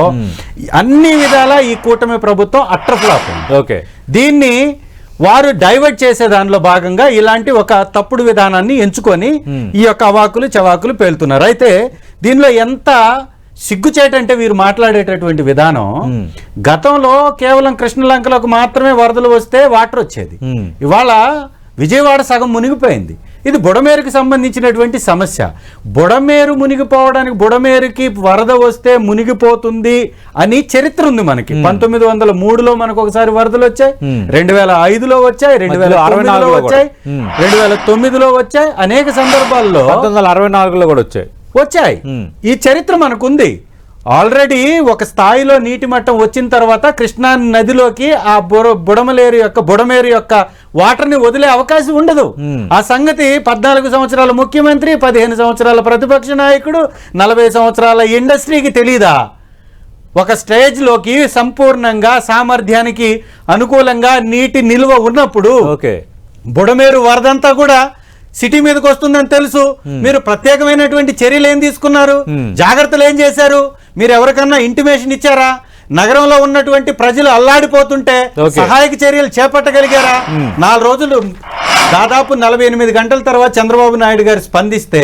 అన్ని విధాలా ఈ కూటమి ప్రభుత్వం అట్రఫ్లాప్. ఓకే, దీన్ని వారు డైవర్ట్ చేసే దానిలో భాగంగా ఇలాంటి ఒక తప్పుడు విధానాన్ని ఎంచుకొని ఈ యొక్క అవాకులు చవాకులు పేలుతున్నారు. అయితే దీనిలో ఎంత సిగ్గుచేటంటే వీరు మాట్లాడేటటువంటి విధానం, గతంలో కేవలం కృష్ణలంకలకు మాత్రమే వరదలు వస్తే వాటర్ వచ్చేది. ఇవాళ విజయవాడ సగం మునిగిపోయింది. ఇది బుడమేరుకి సంబంధించినటువంటి సమస్య. బుడమేరు మునిగిపోవడానికి, బుడమేరుకి వరద వస్తే మునిగిపోతుంది అని చరిత్ర ఉంది మనకి. 1903లో మనకు ఒకసారి వరదలు వచ్చాయి, 2005లో వచ్చాయి, 2006లో వచ్చాయి, 2009లో వచ్చాయి, అనేక సందర్భాల్లో 1964లో కూడా వచ్చాయి. ఈ చరిత్ర మనకుంది. ఆల్రెడీ ఒక స్థాయిలో నీటి మట్టం వచ్చిన తర్వాత కృష్ణా నదిలోకి ఆ బుడమేరు యొక్క వాటర్ ని వదిలే అవకాశం ఉండదు. ఆ సంగతి 14 సంవత్సరాల ముఖ్యమంత్రి, 15 సంవత్సరాల ప్రతిపక్ష నాయకుడు, 40 సంవత్సరాల ఇండస్ట్రీకి తెలీదా? ఒక స్టేజ్ లోకి సంపూర్ణంగా సామర్థ్యానికి అనుకూలంగా నీటి నిల్వ ఉన్నప్పుడు బుడమేరు వరదంతా కూడా సిటీ మీదకి వస్తుందని తెలుసు. మీరు ప్రత్యేకమైనటువంటి చర్యలు ఏం తీసుకున్నారు? జాగ్రత్తలు ఏం చేశారు? మీరు ఎవరికన్నా ఇంటిమేషన్ ఇచ్చారా? నగరంలో ఉన్నటువంటి ప్రజలు అల్లాడిపోతుంటే సహాయక చర్యలు చేపట్టగలిగారా? 4 రోజులు దాదాపు 48 గంటల తర్వాత చంద్రబాబు నాయుడు గారు స్పందిస్తే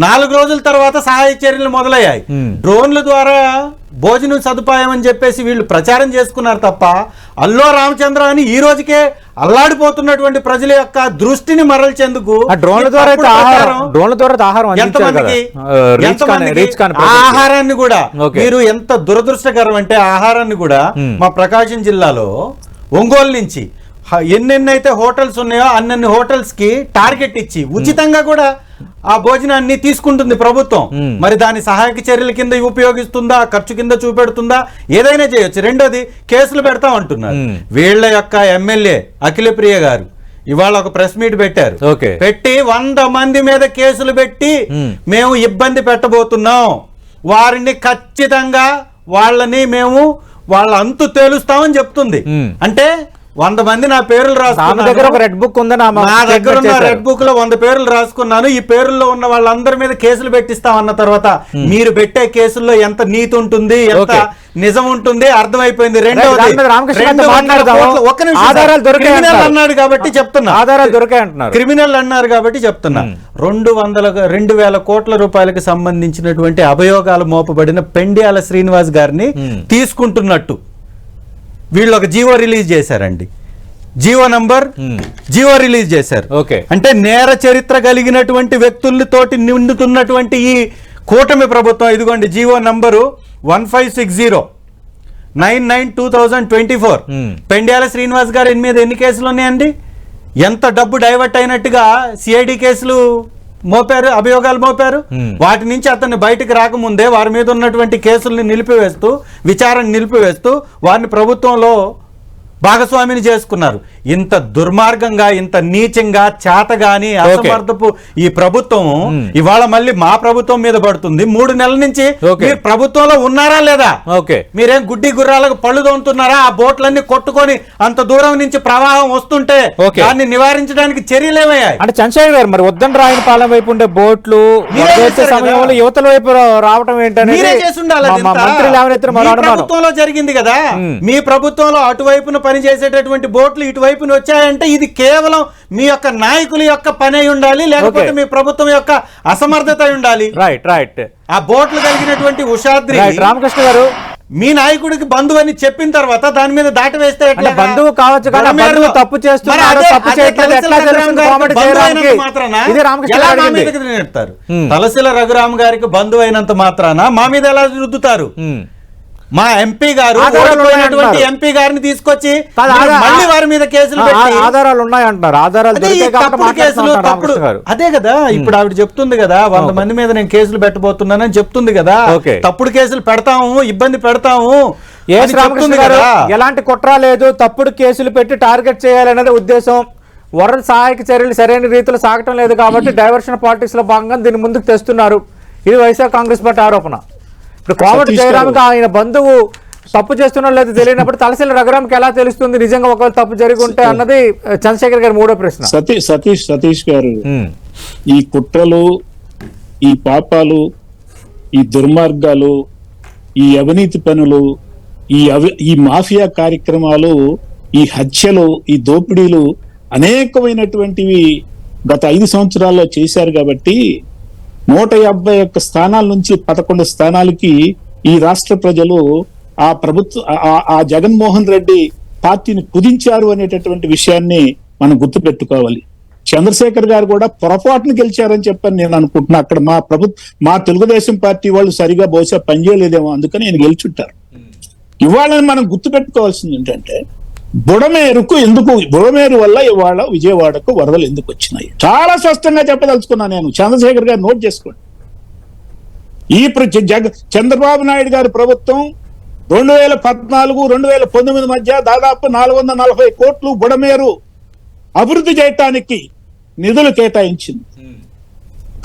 4 రోజుల తర్వాత సహాయక చర్యలు మొదలయ్యాయి. డ్రోన్ల ద్వారా భోజనం సదుపాయం అని చెప్పేసి వీళ్ళు ప్రచారం చేసుకున్నారు తప్ప అల్లో రామచంద్ర అని ఈ రోజుకే అల్లాడిపోతున్నటువంటి ప్రజల యొక్క దృష్టిని మరల్చేందుకు ఆహారాన్ని కూడా మీరు ఎంత దురదృష్టకరం అంటే ఆహారాన్ని కూడా మా ప్రకాశం జిల్లాలో ఒంగోలు నుంచి ఎన్నెన్నైతే హోటల్స్ ఉన్నాయో అన్నన్ని హోటల్స్ కి టార్గెట్ ఇచ్చి ఉచితంగా కూడా ఆ భోజనాన్ని తీసుకుంటుంది ప్రభుత్వం. మరి దాని సహాయక చర్యల కింద ఉపయోగిస్తుందా, ఖర్చు కింద చూపెడుతుందా? ఏదైనా చేయొచ్చు. రెండోది, కేసులు పెడతాం అంటున్నారు. వీళ్ళ యొక్క ఎమ్మెల్యే అఖిలప్రియ గారు ఇవాళ ఒక ప్రెస్ మీట్ పెట్టారు. పెట్టి 100 మంది మీద కేసులు పెట్టి మేము ఇబ్బంది పెట్టబోతున్నాం, వారిని ఖచ్చితంగా వాళ్ళ అంతు తేలుస్తామని చెప్తుంది. అంటే 100 మంది నా పేర్లు రాసుకున్నాను, రెడ్ బుక్ ఉంది, నా దగ్గర ఉన్న రెడ్ బుక్ లో 100 పేర్లు రాసుకున్నాను, ఈ పేర్లలో ఉన్న వాళ్ళందరి మీద కేసులు పెట్టిస్తాం అన్న తర్వాత మీరు పెట్టే కేసుల్లో ఎంత నీతి ఉంటుంది, ఎంత నిజం ఉంటుంది అర్థమైపోయింది. అన్నాడు కాబట్టి చెప్తున్నా, ఆధారాలు దొరికాయంటున్నారు, క్రిమినల్ అన్నారు కాబట్టి చెప్తున్నా. 2,000 కోట్ల రూపాయలకు సంబంధించినటువంటి అభియోగాలు మోపబడిన పెండ్యాల శ్రీనివాస్ గారిని తీసుకుంటున్నట్టు వీళ్ళు ఒక జీవో రిలీజ్ చేశారండి. జీవో రిలీజ్ చేశారు. అంటే నేర చరిత్ర కలిగినటువంటి వ్యక్తులతోటి నిండుతున్నటువంటి ఈ కూటమి ప్రభుత్వం ఇదిగోండి జీవో నంబరు 1560/99/2024 పెండ్యాల శ్రీనివాస్ గారి మీద ఎన్ని కేసులు ఉన్నాయండి? ఎంత డబ్బు డైవర్ట్ అయినట్టుగా సిఐడి కేసులు మోపారు, అభియోగాలు మోపారు. వాటి నుంచి అతన్ని బయటకు రాకముందే వారి మీద ఉన్నటువంటి కేసుల్ని నిలిపివేస్తూ, విచారణ నిలిపివేస్తూ వారిని ప్రభుత్వంలో భాగస్వామిని చేసుకున్నారు. ఇంత దుర్మార్గంగా, ఇంత నీచంగా, చేతగాని అసమర్థపు ఈ ప్రభుత్వం ఇవాళ మళ్ళీ మా ప్రభుత్వం మీద పడుతుంది. 3 నెలల నుంచి మీరు ప్రభుత్వంలో ఉన్నారా లేదా? మీరేం గుడ్డి గుర్రాలకు పళ్ళు తోముతున్నారా? ఆ బోట్లన్నీ కొట్టుకొని అంత దూరం నుంచి ప్రవాహం వస్తుంటే దాన్ని నివారించడానికి చర్యలేమయ్యాయి? అంటే చంద్రశేఖర్ గారు, మరి వద్దని రాయని పాలెం వైపు ఉండే బోట్లు సమయంలో యువతల వైపు రావటం ఏంటంటే ప్రభుత్వంలో జరిగింది కదా. మీ ప్రభుత్వంలో అటువైపున పనిచేసేటటువంటి బోట్లు ఇటువైపున వచ్చాయంటే ఇది కేవలం మీ యొక్క నాయకుల యొక్క పని అయి ఉండాలి, లేకపోతే మీ ప్రభుత్వం యొక్క అసమర్థత అయి ఉండాలి. రైట్. ఆ బోట్లు కలిగినటువంటి ఉషాద్రి రామకృష్ణ గారు మీ నాయకుడికి బంధువు అని చెప్పిన తర్వాత దాని మీద దాటి వేస్తే బంధువు కావచ్చు కదా, తప్పు చేస్తున్నారు, తలసిల రఘురామ్ గారికి బంధువు అయినంత మాత్రాన మా మీద ఎలా రుద్దుతారు? మా ఎంపీ గారు ఆధారాలు ఓడిపోయినటువంటి ఉన్నాయంటున్నారు. ఎంపీ గారిని తీసుకొచ్చి కాదు, మీరు మళ్ళీ వారి మీద కేసులు పెట్టి ఆధారాలు ఉన్నాయంటున్నారు. ఆధారాలు అదే ఈ దొరికే కాబట్టి తప్పుడు కేసులు మాట్లాడుతున్నారు తప్పుడు రామకృష్ణ గారు. అదే కదా ఇప్పుడు ఆవిడ చెప్తుంది కదా 100 మంది మీద నేను కేసులు పెట్టబోతున్నానని చెప్తుంది కదా. ఓకే. తప్పుడు కేసులు పెడతాము, ఇబ్బంది పెడతాము ఏ అని రామకృష్ణ చెప్తుంది గారు కదా. ఎలాంటి కుట్ర లేదు, తప్పుడు కేసులు పెట్టి టార్గెట్ చేయాలనేది ఉద్దేశం. వరద సహాయక చర్యలు సరైన రీతిలో సాగటం లేదు కాబట్టి డైవర్షన్ పాలిటిక్స్ లో భాగంగా దీన్ని ముందుకు తెస్తున్నారు. ఇది వైఎస్ఆర్ కాంగ్రెస్ పార్టీ ఆరోపణ. ఇప్పుడు కోమటి సతీష్ గారు. జయరామ్కి ఆయన బంధువు తప్పు చేస్తున్నారు లేదు తెలియనప్పుడు తలసిల రఘురామ్కి ఎలా తెలుస్తుంది నిజంగా ఒకవేళ తప్పు జరిగి ఉంటే అన్నది చంద్రశేఖర్ గారి మూడో ప్రశ్న. సతీష్ గారు, ఈ కుట్రలు, ఈ పాపాలు, ఈ దుర్మార్గాలు, ఈ అవినీతి పనులు, ఈ మాఫియా కార్యక్రమాలు, ఈ హత్యలు, ఈ దోపిడీలు అనేకమైనటువంటివి గత 5 సంవత్సరాల్లో చేశారు కాబట్టి 151 స్థానాల నుంచి 11 స్థానాలకి ఈ రాష్ట్ర ప్రజలు ఆ జగన్మోహన్ రెడ్డి పార్టీని కుదించారు అనేటటువంటి విషయాన్ని మనం గుర్తుపెట్టుకోవాలి. చంద్రశేఖర్ గారు కూడా పొరపాటును గెలిచారని చెప్పని నేను అనుకుంటున్నా. అక్కడ మా తెలుగుదేశం పార్టీ వాళ్ళు సరిగా బహుశా పనిచేయలేదేమో, అందుకని ఆయన గెలిచుంటారు. ఇవాళ మనం గుర్తుపెట్టుకోవాల్సింది ఏంటంటే బుడమేరు వల్ల ఇవాళ విజయవాడకు వరదలు ఎందుకు వచ్చినాయి చాలా స్పష్టంగా చెప్పదలుచుకున్నా నేను. చంద్రశేఖర్ గారు నోట్ చేసుకోండి. చంద్రబాబు నాయుడు గారి ప్రభుత్వం 2014-2019 మధ్య దాదాపు 440 కోట్లు బుడమేరు అభివృద్ధి చేయటానికి నిధులు కేటాయించింది.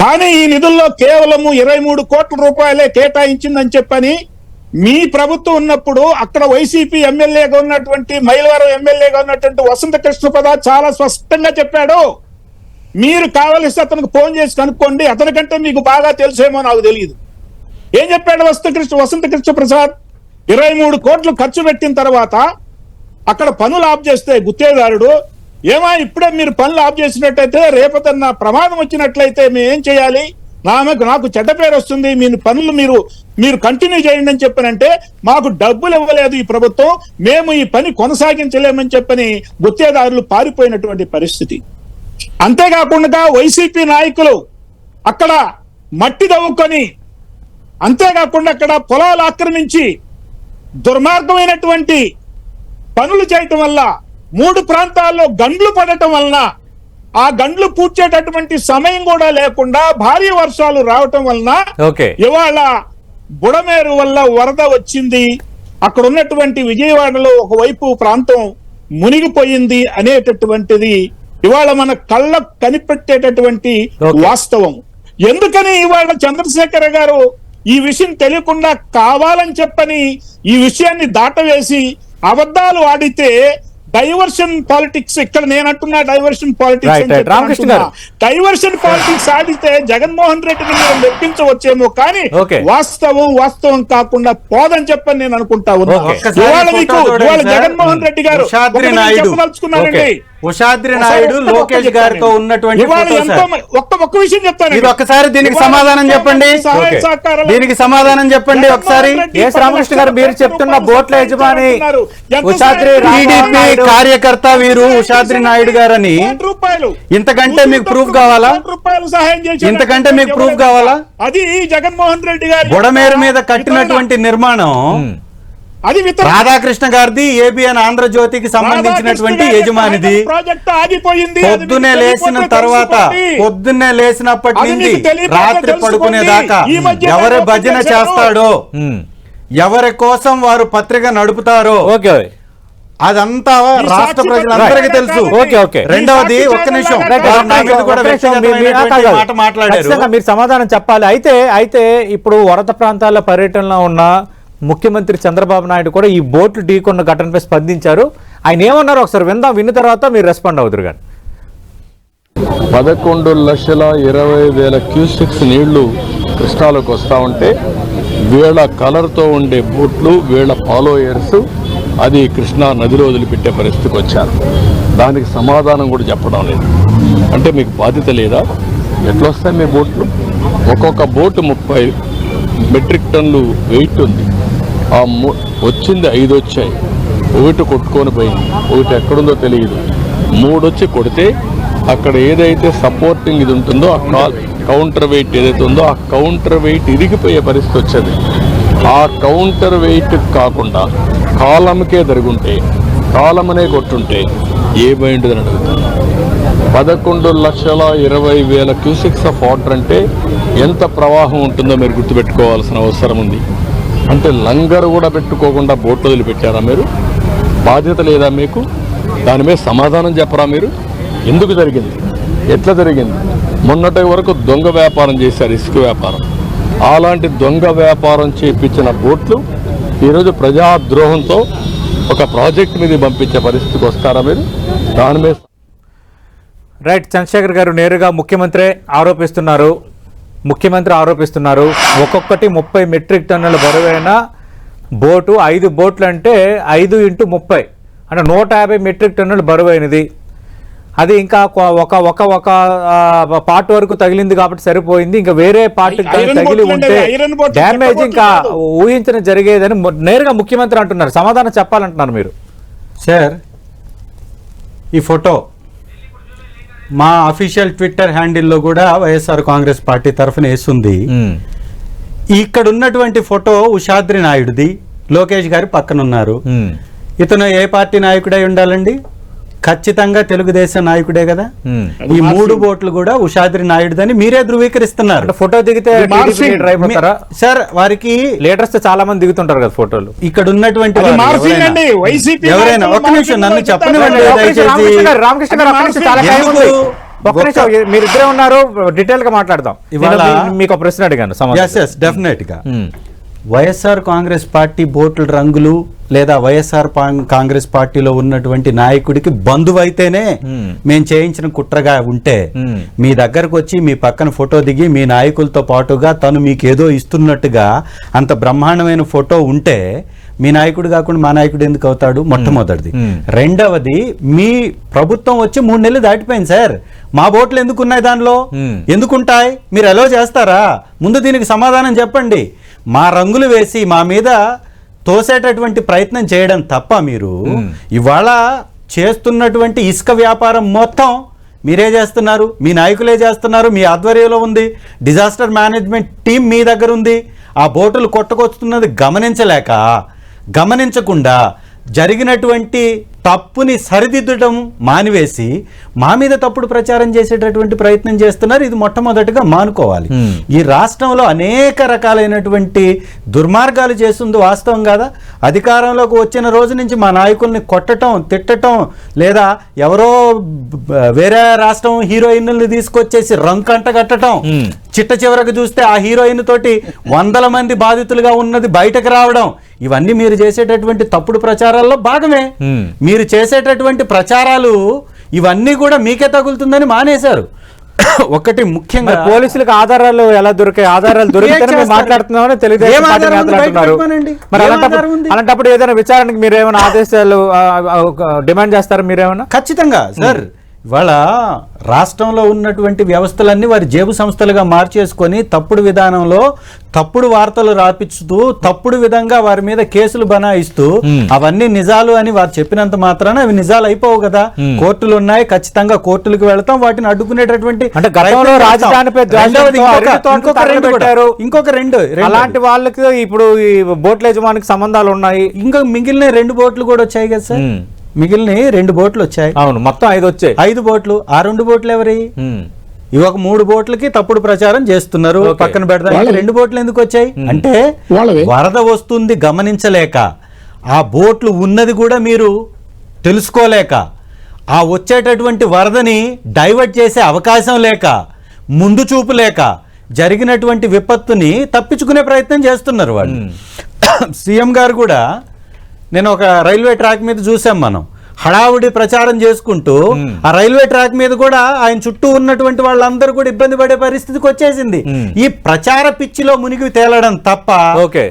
కానీ ఈ నిధుల్లో కేవలం 23 కోట్ల రూపాయలే కేటాయించిందని చెప్పని మీ ప్రభుత్వం ఉన్నప్పుడు అక్కడ వైసీపీ ఎమ్మెల్యేగా ఉన్నటువంటి మైలవరం ఎమ్మెల్యేగా ఉన్నటువంటి వసంత కృష్ణప్రసాద్ చాలా స్పష్టంగా చెప్పాడు. మీరు కావలిస్తే అతనికి ఫోన్ చేసి కనుక్కోండి, అతనికంటే మీకు బాగా తెలుసేమో నాకు తెలియదు. ఏం చెప్పాడు వసంత కృష్ణప్రసాద్? 23 కోట్లు ఖర్చు పెట్టిన తర్వాత అక్కడ పనులు ఆఫ్ చేస్తే గుత్తేదారుడు ఇప్పుడే మీరు పనులు ఆఫ్ చేసినట్టయితే రేపతన్న ప్రమాదం వచ్చినట్లయితే మేము ఏం చేయాలి, నాకు చెడ్డ పేరు వస్తుంది, మీ పనులు మీరు కంటిన్యూ చేయండి అని చెప్పనంటే మాకు డబ్బులు ఇవ్వలేదు ఈ ప్రభుత్వం, మేము ఈ పని కొనసాగించలేమని చెప్పని గుత్తేదారులు పారిపోయినటువంటి పరిస్థితి. అంతేకాకుండా వైసీపీ నాయకులు అక్కడ మట్టి దవ్వుకొని, అంతేకాకుండా అక్కడ పొలాలు ఆక్రమించి దుర్మార్గమైనటువంటి పనులు చేయటం వల్ల 3 ప్రాంతాల్లో గండ్లు పడటం వలన ఆ గండ్లు పూడ్చేటటువంటి సమయం కూడా లేకుండా భారీ వర్షాలు రావటం వలన ఇవాళ బుడమేరు వల్ల వరద వచ్చింది. అక్కడ ఉన్నటువంటి విజయవాడలో ఒకవైపు ప్రాంతం మునిగిపోయింది అనేటటువంటిది ఇవాళ మన కళ్ళకు కనిపెట్టేటటువంటి వాస్తవం. ఎందుకని ఇవాళ చంద్రశేఖర్ గారు ఈ విషయం తెలియకుండా కావాలని చెప్పని ఈ విషయాన్ని దాటవేసి అబద్ధాలు ఆడితే డైవర్షన్ పాలిటిక్స్, ఇక్కడ నేనంటున్నా డైవర్షన్ పాలిటిక్స్ డైవర్షన్ పాలిటిక్స్ ఆడితే జగన్మోహన్ రెడ్డిని మీరు మెప్పించవచ్చేమో కానీ వాస్తవం కాకుండా పోదని చెప్పని నేను అనుకుంటా ఉన్నా. ఇవాళ జగన్మోహన్ రెడ్డి గారు చెప్పదలుచుకున్నారండి. ఉషాద్రి నాయుడు లోకేష్ గారితో ఉన్నటువంటి ఒక్క విషయం చెప్తాను. ఒక్కసారి దీనికి సమాధానం చెప్పండి. దీనికి సమాధానం చెప్పండి ఒకసారి. ఎస్ రామకృష్ణ గారు, మీరు చెప్తున్న బోట్ల యజమాని ఉషాద్రి టీడీపీ కార్యకర్త వీరు ఉషాద్రి నాయుడు గారని ఇంతకంటే మీకు ప్రూఫ్ కావాలా? ఇంతకంటే మీకు ప్రూఫ్ కావాలా? అది జగన్మోహన్ రెడ్డి గారు బుడమేరు మీద కట్టినటువంటి నిర్మాణం అది రాధాకృష్ణ గారిది, ఏబిఎన్ ఆంధ్రజ్యోతికి సంబంధించినటువంటి యజమానిది. పొద్దున్నే లేచిన తర్వాత పొద్దున్నే లేచినప్పటి నుండి రాత్రి పడుకునేదాకా ఎవరి భజన చేస్తాడో, ఎవరి కోసం వారు పత్రిక నడుపుతారో అదంతా రాష్ట్ర ప్రజలందరికీ తెలుసు. రెండవది, ఒక్క నిమిషం, మాట మాట్లాడారు, మీరు సమాధానం చెప్పాలి. అయితే ఇప్పుడు వరద ప్రాంతాల పర్యటనలో ఉన్న ముఖ్యమంత్రి చంద్రబాబు నాయుడు కూడా ఈ బోట్లు ఢీకొన్న ఘటనపై స్పందించారు. ఆయన ఏమన్నారు ఒకసారి విన్న తర్వాత మీరు రెస్పాండ్ అవుతారు. కానీ 11,20,000 క్యూసెక్స్ నీళ్లు కృష్ణాలోకి వస్తూ ఉంటే వీళ్ళ కలర్తో ఉండే బోట్లు, వీళ్ళ ఫాలోయర్స్ అది కృష్ణా నదిలో వదిలిపెట్టే పరిస్థితికి వచ్చారు. దానికి సమాధానం కూడా చెప్పడం లేదు. అంటే మీకు బాధ్యత లేదా? ఎట్లా వస్తాయి మీ బోట్లు? ఒక్కొక్క బోటు 30 మెట్రిక్ టన్నులు వెయిట్ ఉంది. వచ్చింది 5 వచ్చాయి, 1 కొట్టుకొని పోయింది, 1 ఎక్కడుందో తెలియదు, 3 వచ్చి కొడితే అక్కడ ఏదైతే సపోర్టింగ్ ఇది ఉంటుందో ఆ కౌంటర్ వెయిట్ ఏదైతే ఉందో ఆ కౌంటర్ వెయిట్ ఇరిగిపోయే పరిస్థితి వచ్చేది. ఆ ఆ కౌంటర్ వెయిట్ కాకుండా కాలంకే జరుగుంటే కాలమనే కొట్టుంటే ఏమైంటుందని అడుగుతాను. 11,20,000 క్యూసెక్స్ ఆఫ్ వాటర్ అంటే ఎంత ప్రవాహం ఉంటుందో మీరు గుర్తుపెట్టుకోవాల్సిన అవసరం ఉంది. అంటే లంగర్ కూడా పెట్టుకోకుండా బోట్లు వదిలిపెట్టారా మీరు? బాధ్యత లేదా మీకు? దాని మీద సమాధానం చెప్పరా మీరు? ఎందుకు జరిగింది? ఎట్లా జరిగింది? మొన్నటి వరకు దొంగ వ్యాపారం చేశారు, ఇసుక వ్యాపారం. అలాంటి దొంగ వ్యాపారం చేయించిన బోట్లు ఈరోజు ప్రజాద్రోహంతో ఒక ప్రాజెక్ట్ మీద పంపించే పరిస్థితికి వస్తారా మీరు? దాని మీద రైట్. చంద్రశేఖర్ గారు నేరుగా ముఖ్యమంత్రి ఆరోపిస్తున్నారు ఒక్కొక్కటి 30 మెట్రిక్ టన్నుల బరువైన బోటు, 5 బోట్లు అంటే 5 × 30 అంటే 150 మెట్రిక్ టన్నుల బరువైనది. అది ఇంకా ఒక పార్ట్ వరకు తగిలింది కాబట్టి సరిపోయింది, ఇంకా వేరే పార్ట్ తగిలి ఉంటే డ్యామేజ్ ఇంకా ఊహించిన జరిగేదని నేరుగా ముఖ్యమంత్రి అంటున్నారు. సమాధానం చెప్పాలంటున్నారు మీరు. సార్, ఈ ఫోటో మా అఫీషియల్ ట్విట్టర్ హ్యాండిల్లో కూడా వైఎస్ఆర్ కాంగ్రెస్ పార్టీ తరఫున వేస్తుంది. ఇక్కడ ఉన్నటువంటి ఫోటో ఉషాద్రి నాయుడుది, లోకేష్ గారి పక్కన ఉన్నారు. ఇతను ఏ పార్టీ నాయకుడై ఉండాలండి? ఖచ్చితంగా తెలుగుదేశం నాయకుడే కదా. ఈ 3 బోట్లు కూడా ఉషాద్రి నాయుడుదని మీరే ధృవీకరిస్తున్నారు. ఫోటో దిగితే సార్, వారికి లీడర్స్ చాలా మంది దిగుతుంటారు కదా ఫోటోలు. ఇక్కడ ఉన్నటువంటి ఎవరైనా ఒక్క నిమిషం నన్ను చెప్పనివ్వండి. రామకృష్ణ గారు మీరిద్దరే ఉన్నారు, డీటెయిల్ గా మాట్లాడదాం. ఇవాళ మీకు ఒక ప్రశ్న అడిగాను. డెఫినెట్ గా వైఎస్ఆర్ కాంగ్రెస్ పార్టీ బోట్ల రంగులు లేదా వైఎస్ఆర్ కాంగ్రెస్ పార్టీలో ఉన్నటువంటి నాయకుడికి బంధువైతేనే మేము చేయించిన కుట్రగా ఉంటే మీ దగ్గరకు వచ్చి మీ పక్కన ఫోటో దిగి మీ నాయకులతో పాటుగా తను మీకేదో ఇస్తున్నట్టుగా అంత బ్రహ్మాండమైన ఫోటో ఉంటే మీ నాయకుడు కాకుండా మా నాయకుడు ఎందుకు అవుతాడు? మొట్టమొదటిది. రెండవది, మీ ప్రభుత్వం వచ్చి 3 నెలలు దాటిపోయింది సార్. మా బోట్లు ఎందుకు ఉన్నాయి దానిలో? ఎందుకుంటాయి? మీరు ఎలా చేస్తారా? ముందు దీనికి సమాధానం చెప్పండి. మా రంగులు వేసి మా మీద తోసేటటువంటి ప్రయత్నం చేయడం తప్ప మీరు ఇవాళ చేస్తున్నటువంటి ఇసుక వ్యాపారం మొత్తం మీరే చేస్తున్నారు, మీ నాయకులే చేస్తున్నారు, మీ ఆధ్వర్యంలో ఉంది. డిజాస్టర్ మేనేజ్మెంట్ టీం మీ దగ్గర ఉంది. ఆ బోటులు కొట్టుకొస్తున్నది గమనించకుండా జరిగినటువంటి తప్పుని సరిదిద్దడం మానివేసి మా మీద తప్పుడు ప్రచారం చేసేటటువంటి ప్రయత్నం చేస్తున్నారు. ఇది మొట్టమొదటిగా మానుకోవాలి. ఈ రాష్ట్రంలో అనేక రకాలైనటువంటి దుర్మార్గాలు చేస్తుంది వాస్తవం కాదా? అధికారంలోకి వచ్చిన రోజు నుంచి మా నాయకుల్ని కొట్టడం, తిట్టడం, లేదా ఎవరో వేరే రాష్ట్రం హీరోయిన్లు తీసుకొచ్చేసి రంకంట కట్టడం, చిట్ట చివరకు చూస్తే ఆ హీరోయిన్ తోటి 100 మంది బాధితులుగా ఉన్నది బయటకు రావడం, ఇవన్నీ మీరు చేసేటటువంటి తప్పుడు ప్రచారాల్లో భాగమే. మీరు చేసేటటువంటి ప్రచారాలు ఇవన్నీ కూడా మీకే తగులుతుందని మానేశారు. ఒకటి ముఖ్యంగా పోలీసులకు ఆధారాలు ఎలా దొరికాయి? ఆధారాలు దొరికితే మాట్లాడుతున్నామని తెలుగుదేశం మరి అలాంటప్పుడు ఏదైనా విచారణకు మీరు ఏమైనా ఆదేశాలు డిమాండ్ చేస్తారా? మీరేమన్నా? ఖచ్చితంగా సార్. ఇవాళ రాష్ట్రంలో ఉన్నటువంటి వ్యవస్థలన్నీ వారి జేబు సంస్థలుగా మార్చేసుకొని తప్పుడు విధానంలో తప్పుడు వార్తలు రాపిస్తూ తప్పుడు విధంగా వారి మీద కేసులు బనాయిస్తూ అవన్నీ నిజాలు అని వారు చెప్పినంత మాత్రాన అవి నిజాలు అయిపోవు కదా. కోర్టులు ఉన్నాయి, ఖచ్చితంగా కోర్టులకు వెళ్తాం, వాటిని అడ్డుకునేటటువంటి ఇంకొక రెండు అలాంటి వాళ్ళకి ఇప్పుడు ఈ బోట్ల యజమానికి సంబంధాలు ఉన్నాయి. ఇంకా మిగిలిన 2 బోట్లు కూడా వచ్చాయి కదా సార్. మిగిలిన 2 బోట్లు వచ్చాయి. అవును, మొత్తం 5 వచ్చాయి. 5 బోట్లు. ఆ 2 బోట్లు ఎవరి? ఇవి ఒక 3 బోట్లకి తప్పుడు ప్రచారం చేస్తున్నారు. పక్కన పెడతారు. 2 బోట్లు ఎందుకు వచ్చాయి అంటే వరద వస్తుంది గమనించలేక, ఆ బోట్లు ఉన్నది కూడా మీరు తెలుసుకోలేక, ఆ వచ్చేటటువంటి వరదని డైవర్ట్ చేసే అవకాశం లేక, ముందు చూపు లేక జరిగినటువంటి విపత్తుని తప్పించుకునే ప్రయత్నం చేస్తున్నారు వాళ్ళు. సీఎం గారు కూడా నేను ఒక రైల్వే ట్రాక్ మీద చూసాం, మనం హడావుడి ప్రచారం చేసుకుంటూ ఆ రైల్వే ట్రాక్ మీద కూడా ఆయన చుట్టూ ఉన్నటువంటి వాళ్ళందరూ కూడా ఇబ్బంది పడే పరిస్థితికి వచ్చేసింది. ఈ ప్రచార పిచ్చిలో మునిగి తేలడం తప్ప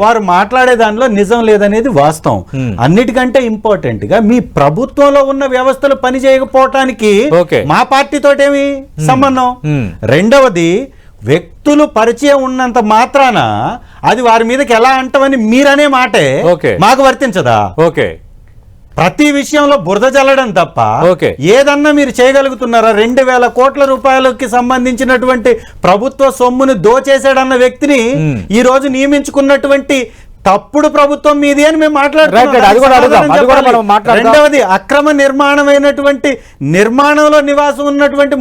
వారు మాట్లాడే దానిలో నిజం లేదనేది వాస్తవం. అన్నిటికంటే ఇంపార్టెంట్ గా మీ ప్రభుత్వంలో ఉన్న వ్యవస్థలు పని చేయకపోవటానికి మా పార్టీతో ఏమి సంబంధం? రెండవది, వ్యక్తులు పరిచయం ఉన్నంత మాత్రాన అది వారి మీదకి ఎలా అంటామని మీరనే మాటే మాకు వర్తించదా? ప్రతి విషయంలో బురద చల్లడం తప్ప ఏదన్నా మీరు చేయగలుగుతున్నారా? 2,000 కోట్ల రూపాయలకి సంబంధించినటువంటి ప్రభుత్వ సొమ్ముని దోచేసాడన్న వ్యక్తిని ఈ రోజు నియమించుకున్నటువంటి తప్పుడు ప్రభుత్వం మీది అని మేము Right, right. అది కూడా అడుగుదాం. అది కూడా మనం మాట్లాడదాం. రెండవది అక్రమ నిర్మాణమైనటువంటి నిర్మాణంలో నివాసం ఉన్నటువంటి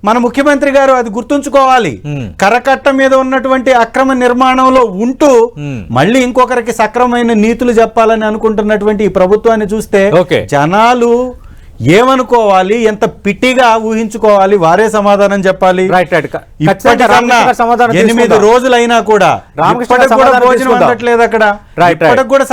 మన ముఖ్యమంత్రి గారు అది గుర్తుంచుకోవాలి. కరకట్ట మీద ఉన్నటువంటి అక్రమ నిర్మాణంలో ఉంటూ మళ్ళీ ఇంకొకరికి సక్రమైన నీతులు చెప్పాలని అనుకుంటున్నటువంటి ఈ ప్రభుత్వాన్ని చూస్తే Okay. జనాలు ఏమనుకోవాలి, ఎంత పిట్టిగా ఊహించుకోవాలి, వారే సమాధానం చెప్పాలి. రైట్ రైట్ ఇప్పటికన్నా 8 రోజులైనా కూడా రామకృష్ణ ఇప్పటికి కూడా సమాధానం భోజనం తీసుకుందాం. అందట్లేదు అక్కడ. రైట్ ఇప్పటికి కూడా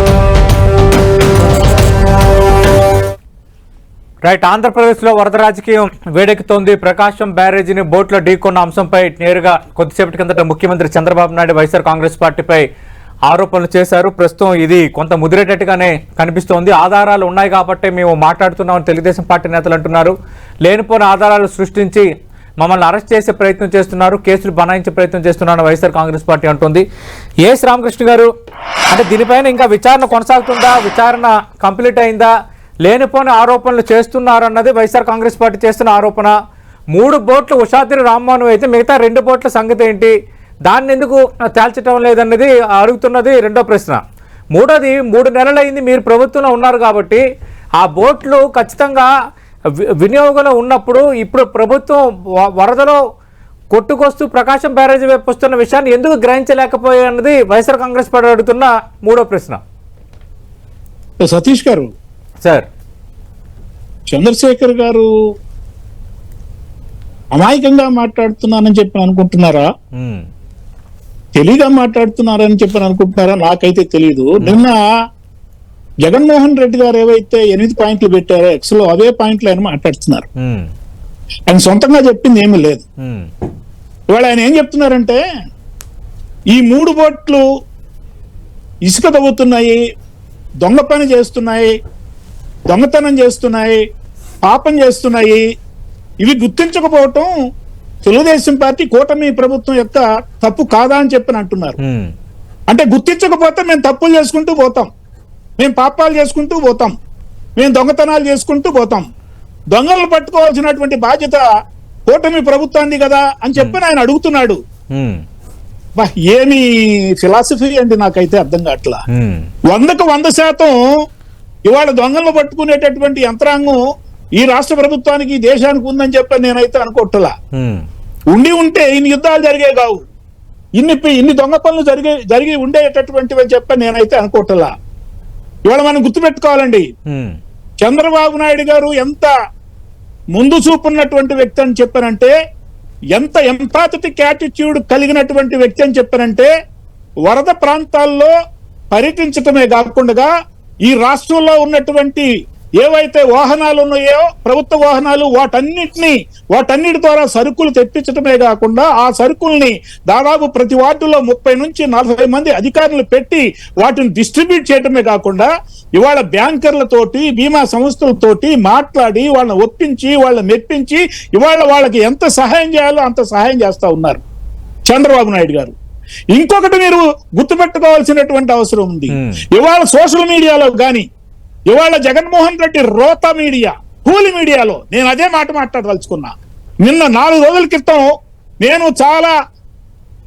రైట్ ఆంధ్రప్రదేశ్లో వరద రాజకీయం వేడెక్కుతోంది. ప్రకాశం బ్యారేజీని బోట్లో ఢీకొన్న అంశంపై నేరుగా కొద్దిసేపటి కిందట ముఖ్యమంత్రి చంద్రబాబు నాయుడు వైఎస్ఆర్ కాంగ్రెస్ పార్టీపై ఆరోపణలు చేశారు. ప్రస్తుతం ఇది కొంత ముదిరేటట్టుగానే కనిపిస్తోంది. ఆధారాలు ఉన్నాయి కాబట్టి మేము మాట్లాడుతున్నామని తెలుగుదేశం పార్టీ నేతలు అంటున్నారు. లేనిపోయిన ఆధారాలు సృష్టించి మమ్మల్ని అరెస్ట్ చేసే ప్రయత్నం చేస్తున్నారు, కేసులు బనాయించే ప్రయత్నం చేస్తున్నారని వైఎస్ఆర్ కాంగ్రెస్ పార్టీ అంటుంది. ఏఎస్ రామకృష్ణ గారు, అంటే దీనిపైన ఇంకా విచారణ కొనసాగుతుందా, విచారణ కంప్లీట్ అయిందా, లేనిపోయిన ఆరోపణలు చేస్తున్నారన్నది వైఎస్ఆర్ కాంగ్రెస్ పార్టీ చేస్తున్న ఆరోపణ. 3 బోట్లు ఉషాద్రి రామ్మోహన్ అయితే మిగతా 2 బోట్ల సంగతి ఏంటి, దాన్ని ఎందుకు తేల్చడం లేదన్నది అడుగుతున్నది రెండో ప్రశ్న. మూడోది 3 నెలలైంది మీరు ప్రభుత్వంలో ఉన్నారు కాబట్టి ఆ బోట్లు ఖచ్చితంగా వినియోగంలో ఉన్నప్పుడు ఇప్పుడు ప్రభుత్వం వరదలో కొట్టుకొస్తూ ప్రకాశం బ్యారేజీ వైపు వస్తున్న విషయాన్ని ఎందుకు గ్రహించలేకపోయాయన్నది వైఎస్ఆర్ కాంగ్రెస్ పార్టీ అడుగుతున్న మూడో ప్రశ్న. సతీష్ గారు, సార్, చంద్రశేఖర్ గారు అమాయకంగా మాట్లాడుతున్నానని చెప్పి అనుకుంటున్నారా, తెలియగా మాట్లాడుతున్నారని చెప్పి అనుకుంటున్నారా, నాకైతే తెలియదు. నిన్న జగన్మోహన్ రెడ్డి గారు ఏవైతే 8 పాయింట్లు పెట్టారో ఎక్స్ లో, అవే పాయింట్లు ఆయన మాట్లాడుతున్నారు. ఆయన సొంతంగా చెప్పింది ఏమీ లేదు. ఇవాళ ఆయన ఏం చెప్తున్నారంటే ఈ 3 బోట్లు ఇసుక తవ్వుతున్నాయి, దొంగ పని చేస్తున్నాయి, దొంగతనం చేస్తున్నాయి, పాపం చేస్తున్నాయి, ఇవి గుర్తించకపోవటం తెలుగుదేశం పార్టీ కూటమి ప్రభుత్వం యొక్క తప్పు కాదా అని చెప్పి అంటున్నారు. అంటే గుర్తించకపోతే మేము తప్పులు చేసుకుంటూ పోతాం, మేము పాపాలు చేసుకుంటూ పోతాం, మేము దొంగతనాలు చేసుకుంటూ పోతాం, దొంగలను పట్టుకోవాల్సినటువంటి బాధ్యత కూటమి ప్రభుత్వాన్ని కదా అని చెప్పి ఆయన అడుగుతున్నాడు. ఏమి ఫిలాసఫీ అండి, నాకైతే అర్థం కావట్లా. 100కు 100% ఇవాళ దొంగలను పట్టుకునేటటువంటి యంత్రాంగం ఈ రాష్ట్ర ప్రభుత్వానికి, ఈ దేశానికి ఉందని చెప్పి నేనైతే అనుకోవట్లా. ఉంటే ఇన్ని యుద్ధాలు జరిగే కావు, ఇన్ని దొంగ పనులు జరిగి ఉండేటటువంటివి అని చెప్పి నేనైతే అనుకోవట్లా. ఇవాళ మనం గుర్తుపెట్టుకోవాలండి, చంద్రబాబు నాయుడు గారు ఎంత ముందు చూపున్నటువంటి వ్యక్తి అని చెప్పారంటే, ఎంత ఎంపాథటిక్ యాటిట్యూడ్ కలిగినటువంటి వ్యక్తి అని చెప్పారంటే, వరద ప్రాంతాల్లో పర్యటించటమే కాకుండా ఈ రాష్ట్రంలో ఉన్నటువంటి ఏవైతే వాహనాలు ఉన్నాయో, ప్రభుత్వ వాహనాలు, వాటన్నిటి ద్వారా సరుకులు తెప్పించడమే కాకుండా ఆ సరుకుల్ని దాదాపు ప్రతి వార్డులో 30 నుంచి 40 మంది అధికారులు పెట్టి వాటిని డిస్ట్రిబ్యూట్ చేయడమే కాకుండా ఇవాళ బ్యాంకర్లతోటి, బీమా సంస్థలతోటి మాట్లాడి వాళ్ళని ఒప్పించి, వాళ్ళని మెప్పించి ఇవాళ వాళ్ళకి ఎంత సహాయం చేయాలో అంత సహాయం చేస్తా ఉన్నారు చంద్రబాబు నాయుడు గారు. ఇంకొకటి మీరు గుర్తుపెట్టుకోవాల్సినటువంటి అవసరం ఉంది. ఇవాళ సోషల్ మీడియాలో గాని, ఇవాళ జగన్మోహన్ రెడ్డి రోతా మీడియా, కూలి మీడియాలో నేను అదే మాట మాట్లాడదలుచుకున్నా. నిన్న 4 రోజుల క్రితం నేను చాలా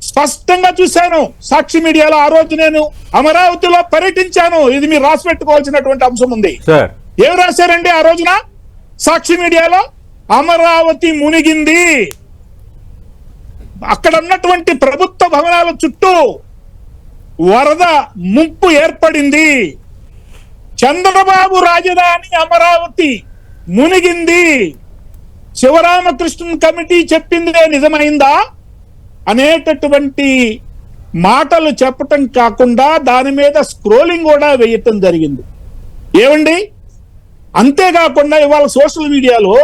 స్పష్టంగా చూశాను సాక్షి మీడియాలో. ఆ రోజు నేను అమరావతిలో పర్యటించాను. ఇది మీరు రాసి పెట్టుకోవాల్సినటువంటి అంశం ఉంది. ఏం రాశారండి ఆ రోజున సాక్షి మీడియాలో? అమరావతి మునిగింది, అక్కడ ఉన్నటువంటి ప్రభుత్వ భవనాల చుట్టూ వరద ముంపు ఏర్పడింది, చంద్రబాబు రాజధాని అమరావతి మునిగింది, శివరామకృష్ణన్ కమిటీ చెప్పిందే నిజమైందా అనేటటువంటి మాటలు చెప్పటం కాకుండా దాని మీద స్క్రోలింగ్ కూడా వేయటం జరిగింది. ఏమండి, అంతేకాకుండా ఇవాళ సోషల్ మీడియాలో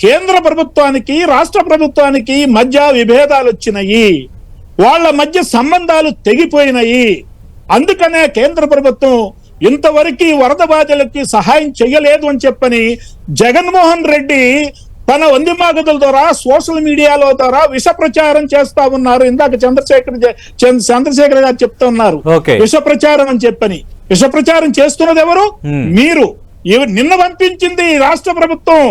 కేంద్ర ప్రభుత్వానికి, రాష్ట్ర ప్రభుత్వానికి మధ్య విభేదాలు వచ్చినాయి, వాళ్ళ మధ్య సంబంధాలు తెగిపోయినాయి, అందుకనే కేంద్ర ప్రభుత్వం ఇంతవరకు వరద బాధితులకి సహాయం చేయలేదు అని చెప్పని జగన్మోహన్ రెడ్డి తన వందిమాగతుల ద్వారా, సోషల్ మీడియాలో ద్వారా విష ప్రచారం చేస్తా ఉన్నారు. ఇందాక చంద్రశేఖర్ గారు చెప్తా ఉన్నారు విష ప్రచారం అని చెప్పని. విష ప్రచారం చేస్తున్నది ఎవరు? మీరు. నిన్న పంపించింది రాష్ట్ర ప్రభుత్వం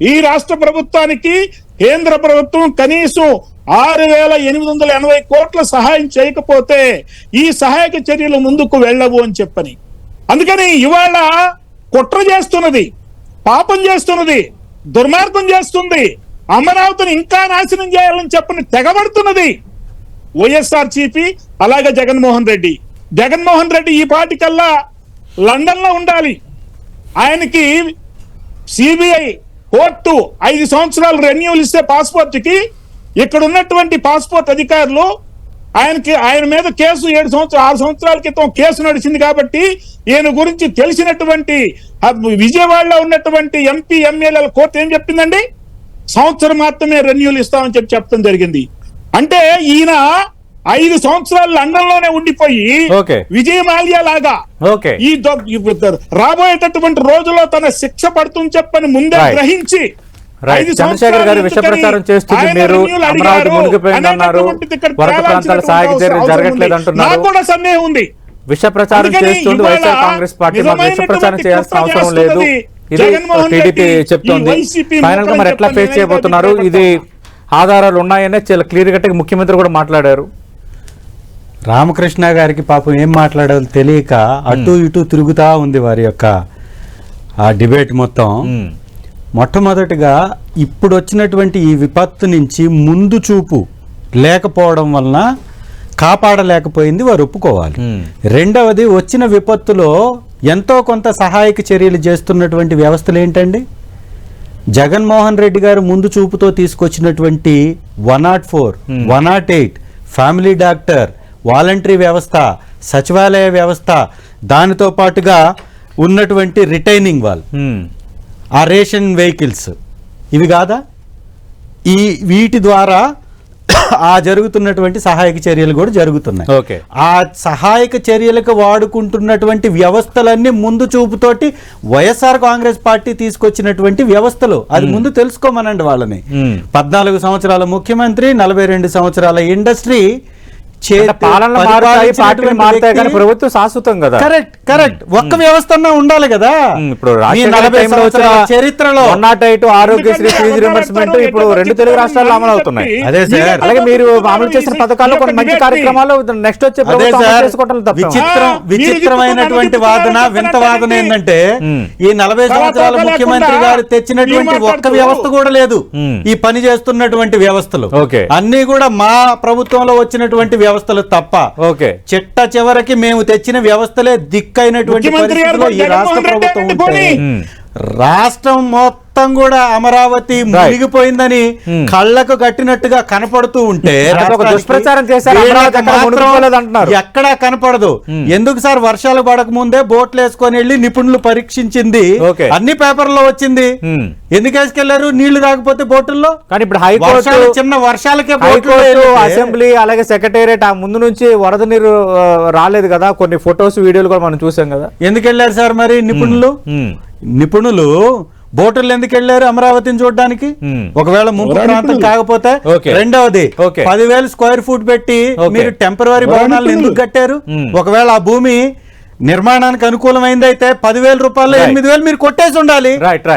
ఈ రాష్ట్ర ప్రభుత్వానికి కేంద్ర ప్రభుత్వం కనీసం 6,880 కోట్ల సహాయం చేయకపోతే ఈ సహాయక చర్యలు ముందుకు వెళ్ళవు అని చెప్పని. అందుకని ఇవాళ కుట్ర చేస్తున్నది, పాపం చేస్తున్నది, దుర్మార్గం చేస్తుంది, అమరావతిని ఇంకా నాశనం చేయాలని చెప్పని తెగబడుతున్నది వైఎస్ఆర్సీపీ, అలాగే జగన్మోహన్ రెడ్డి. జగన్మోహన్ రెడ్డి ఈ పాటికల్లా లండన్ లో ఉండాలి. ఆయనకి సిబిఐ కోర్టు 5 సంవత్సరాలు రెన్యూవల్ ఇస్తే పాస్పోర్ట్ కి, ఇక్కడ ఉన్నటువంటి పాస్పోర్ట్ అధికారులు ఆయన మీద కేసు 6 సంవత్సరాల క్రితం కేసు నడిచింది కాబట్టి ఈయన గురించి తెలిసినటువంటి విజయవాడలో ఉన్నటువంటి ఎంపీ ఎమ్మెల్యేల కోర్టు ఏం చెప్పిందండి, సంవత్సరం మాత్రమే రెన్యూవల్ ఇస్తామని చెప్పడం జరిగింది. అంటే ఈయన 5 సంవత్సరాలు లండన్ లోనే ఉండిపోయి విజయ మాల్యా లాగా ఈ రాబోయేటటువంటి రోజుల్లో తన శిక్ష పడుతుంది చెప్పని ముందే గ్రహించి చంద్రశేఖర్ గారు విష ప్రచారం చేస్తుంది. మీరు అమరావతి మునిగిపోయిందన్నారు, వరద ప్రాంతాల సహాయక చర్యలు జరగట్లేదు అంటున్నారు. నాకు కూడా సందేహం ఉంది. విష ప్రచారం చేస్తుంది వైఎస్ఆర్ కాంగ్రెస్ పార్టీ. విష ప్రచారం చేయాల్సిన అవసరం లేదు, ఇది టీడీపీ చెప్తోంది. ఫైనల్ గా మరి ఎట్లా ఫేస్ చేయబోతున్నారు? ఇది ఆధారాలు ఉన్నాయనే చాలా క్లియర్ కట్ ముఖ్యమంత్రి కూడా మాట్లాడారు. రామకృష్ణ గారికి పాపం ఏం మాట్లాడాలో తెలియక అటు ఇటు తిరుగుతా ఉంది వారి యొక్క ఆ డిబేట్ మొత్తం. మొట్టమొదటిగా ఇప్పుడు వచ్చినటువంటి ఈ విపత్తు నుంచి ముందు చూపు లేకపోవడం వలన కాపాడలేకపోయింది వారు ఒప్పుకోవాలి. రెండవది, వచ్చిన విపత్తులో ఎంతో కొంత సహాయక చర్యలు చేస్తున్నటువంటి వ్యవస్థలు ఏంటండి? జగన్మోహన్ రెడ్డి గారు ముందు చూపుతో తీసుకొచ్చినటువంటి 104, 108, ఫ్యామిలీ డాక్టర్, వాలంటరీ వ్యవస్థ, సచివాలయ వ్యవస్థ, దానితో పాటుగా ఉన్నటువంటి రిటైనింగ్ వాల్, ఆ రేషన్ వెహికల్స్, ఇవి కాదా? వీటి ద్వారా ఆ జరుగుతున్నటువంటి సహాయక చర్యలు కూడా జరుగుతున్నాయి. ఆ సహాయక చర్యలకు వాడుకుంటున్నటువంటి వ్యవస్థలన్నీ ముందు చూపుతోటి వైఎస్ఆర్ కాంగ్రెస్ పార్టీ తీసుకొచ్చినటువంటి వ్యవస్థలు. అది ముందు తెలుసుకోమనండి వాళ్ళని. 14 సంవత్సరాల ముఖ్యమంత్రి, 42 సంవత్సరాల ఇండస్ట్రీ, ప్రభుత్వం శాశ్వతం కదా. కరెక్ట్. ఒక్క వ్యవస్థ ఉండాలి కదా. ఇప్పుడు చరిత్రలో ఆరోగ్యశ్రీ ఫీజు రియంబర్స్మెంట్ ఇప్పుడు 2 తెలుగు రాష్ట్రాల్లో అమలు అవుతున్నాయి. అదే సార్. అలాగే మీరు అమలు చేసిన పథకాలు కొన్ని మంచి కార్యక్రమాలు నెక్స్ట్ వచ్చే విచిత్రమైనటువంటి వాదన, వింత వాదన ఏంటంటే ఈ 40 సంవత్సరాల ముఖ్యమంత్రి గారు తెచ్చినటువంటి ఒక్క వ్యవస్థ కూడా లేదు. ఈ పని చేస్తున్నటువంటి వ్యవస్థలు అన్ని కూడా మా ప్రభుత్వంలో వచ్చినటువంటి వ్యవస్థలు తప్ప. చిట్ట చివరికి మేము తెచ్చిన వ్యవస్థలే దిక్కైనటువంటి పరిస్థితిలో ఈ రాష్ట్ర ప్రభుత్వం ఉంటే రాష్ట్రం మొత్తం కూడా అమరావతి మునిగిపోయిందని కళ్ళకు కట్టినట్టుగా కనపడుతూ ఉంటే దుష్ప్రచారం చేశారు, ఎక్కడా కనపడదు. ఎందుకు సార్? వర్షాలు పడక ముందే బోట్లు వేసుకొని వెళ్ళి నిపుణులు పరీక్షించింది, అన్ని పేపర్లో వచ్చింది. ఎందుకు వేసుకెళ్లారు? నీళ్లు రాకపోతే బోటుల్లో. కానీ ఇప్పుడు హైకోర్టు చిన్న వర్షాలకే అసెంబ్లీ అలాగే సెక్రటేరియట్ ఆ ముందు నుంచి వరద నీరు రాలేదు కదా, కొన్ని ఫొటోస్ వీడియోలు కూడా మనం చూసాం కదా. ఎందుకు వెళ్ళారు సార్ మరి నిపుణులు బోటులు ఎందుకు వెళ్ళారు అమరావతిని చూడడానికి? ఒకవేళ ముంపు ప్రాంతం కాకపోతే. రెండవది, 10,000 స్క్వేర్ ఫీట్ పెట్టి మీరు టెంపరరీ భవనాలను ఎందుకు కట్టారు? ఒకవేళ ఆ భూమి నిర్మాణానికి అనుకూలమైంది అయితే 10,000 రూపాయలు 8,000 మీరు కొట్టేసి ఉండాలి. రైట్.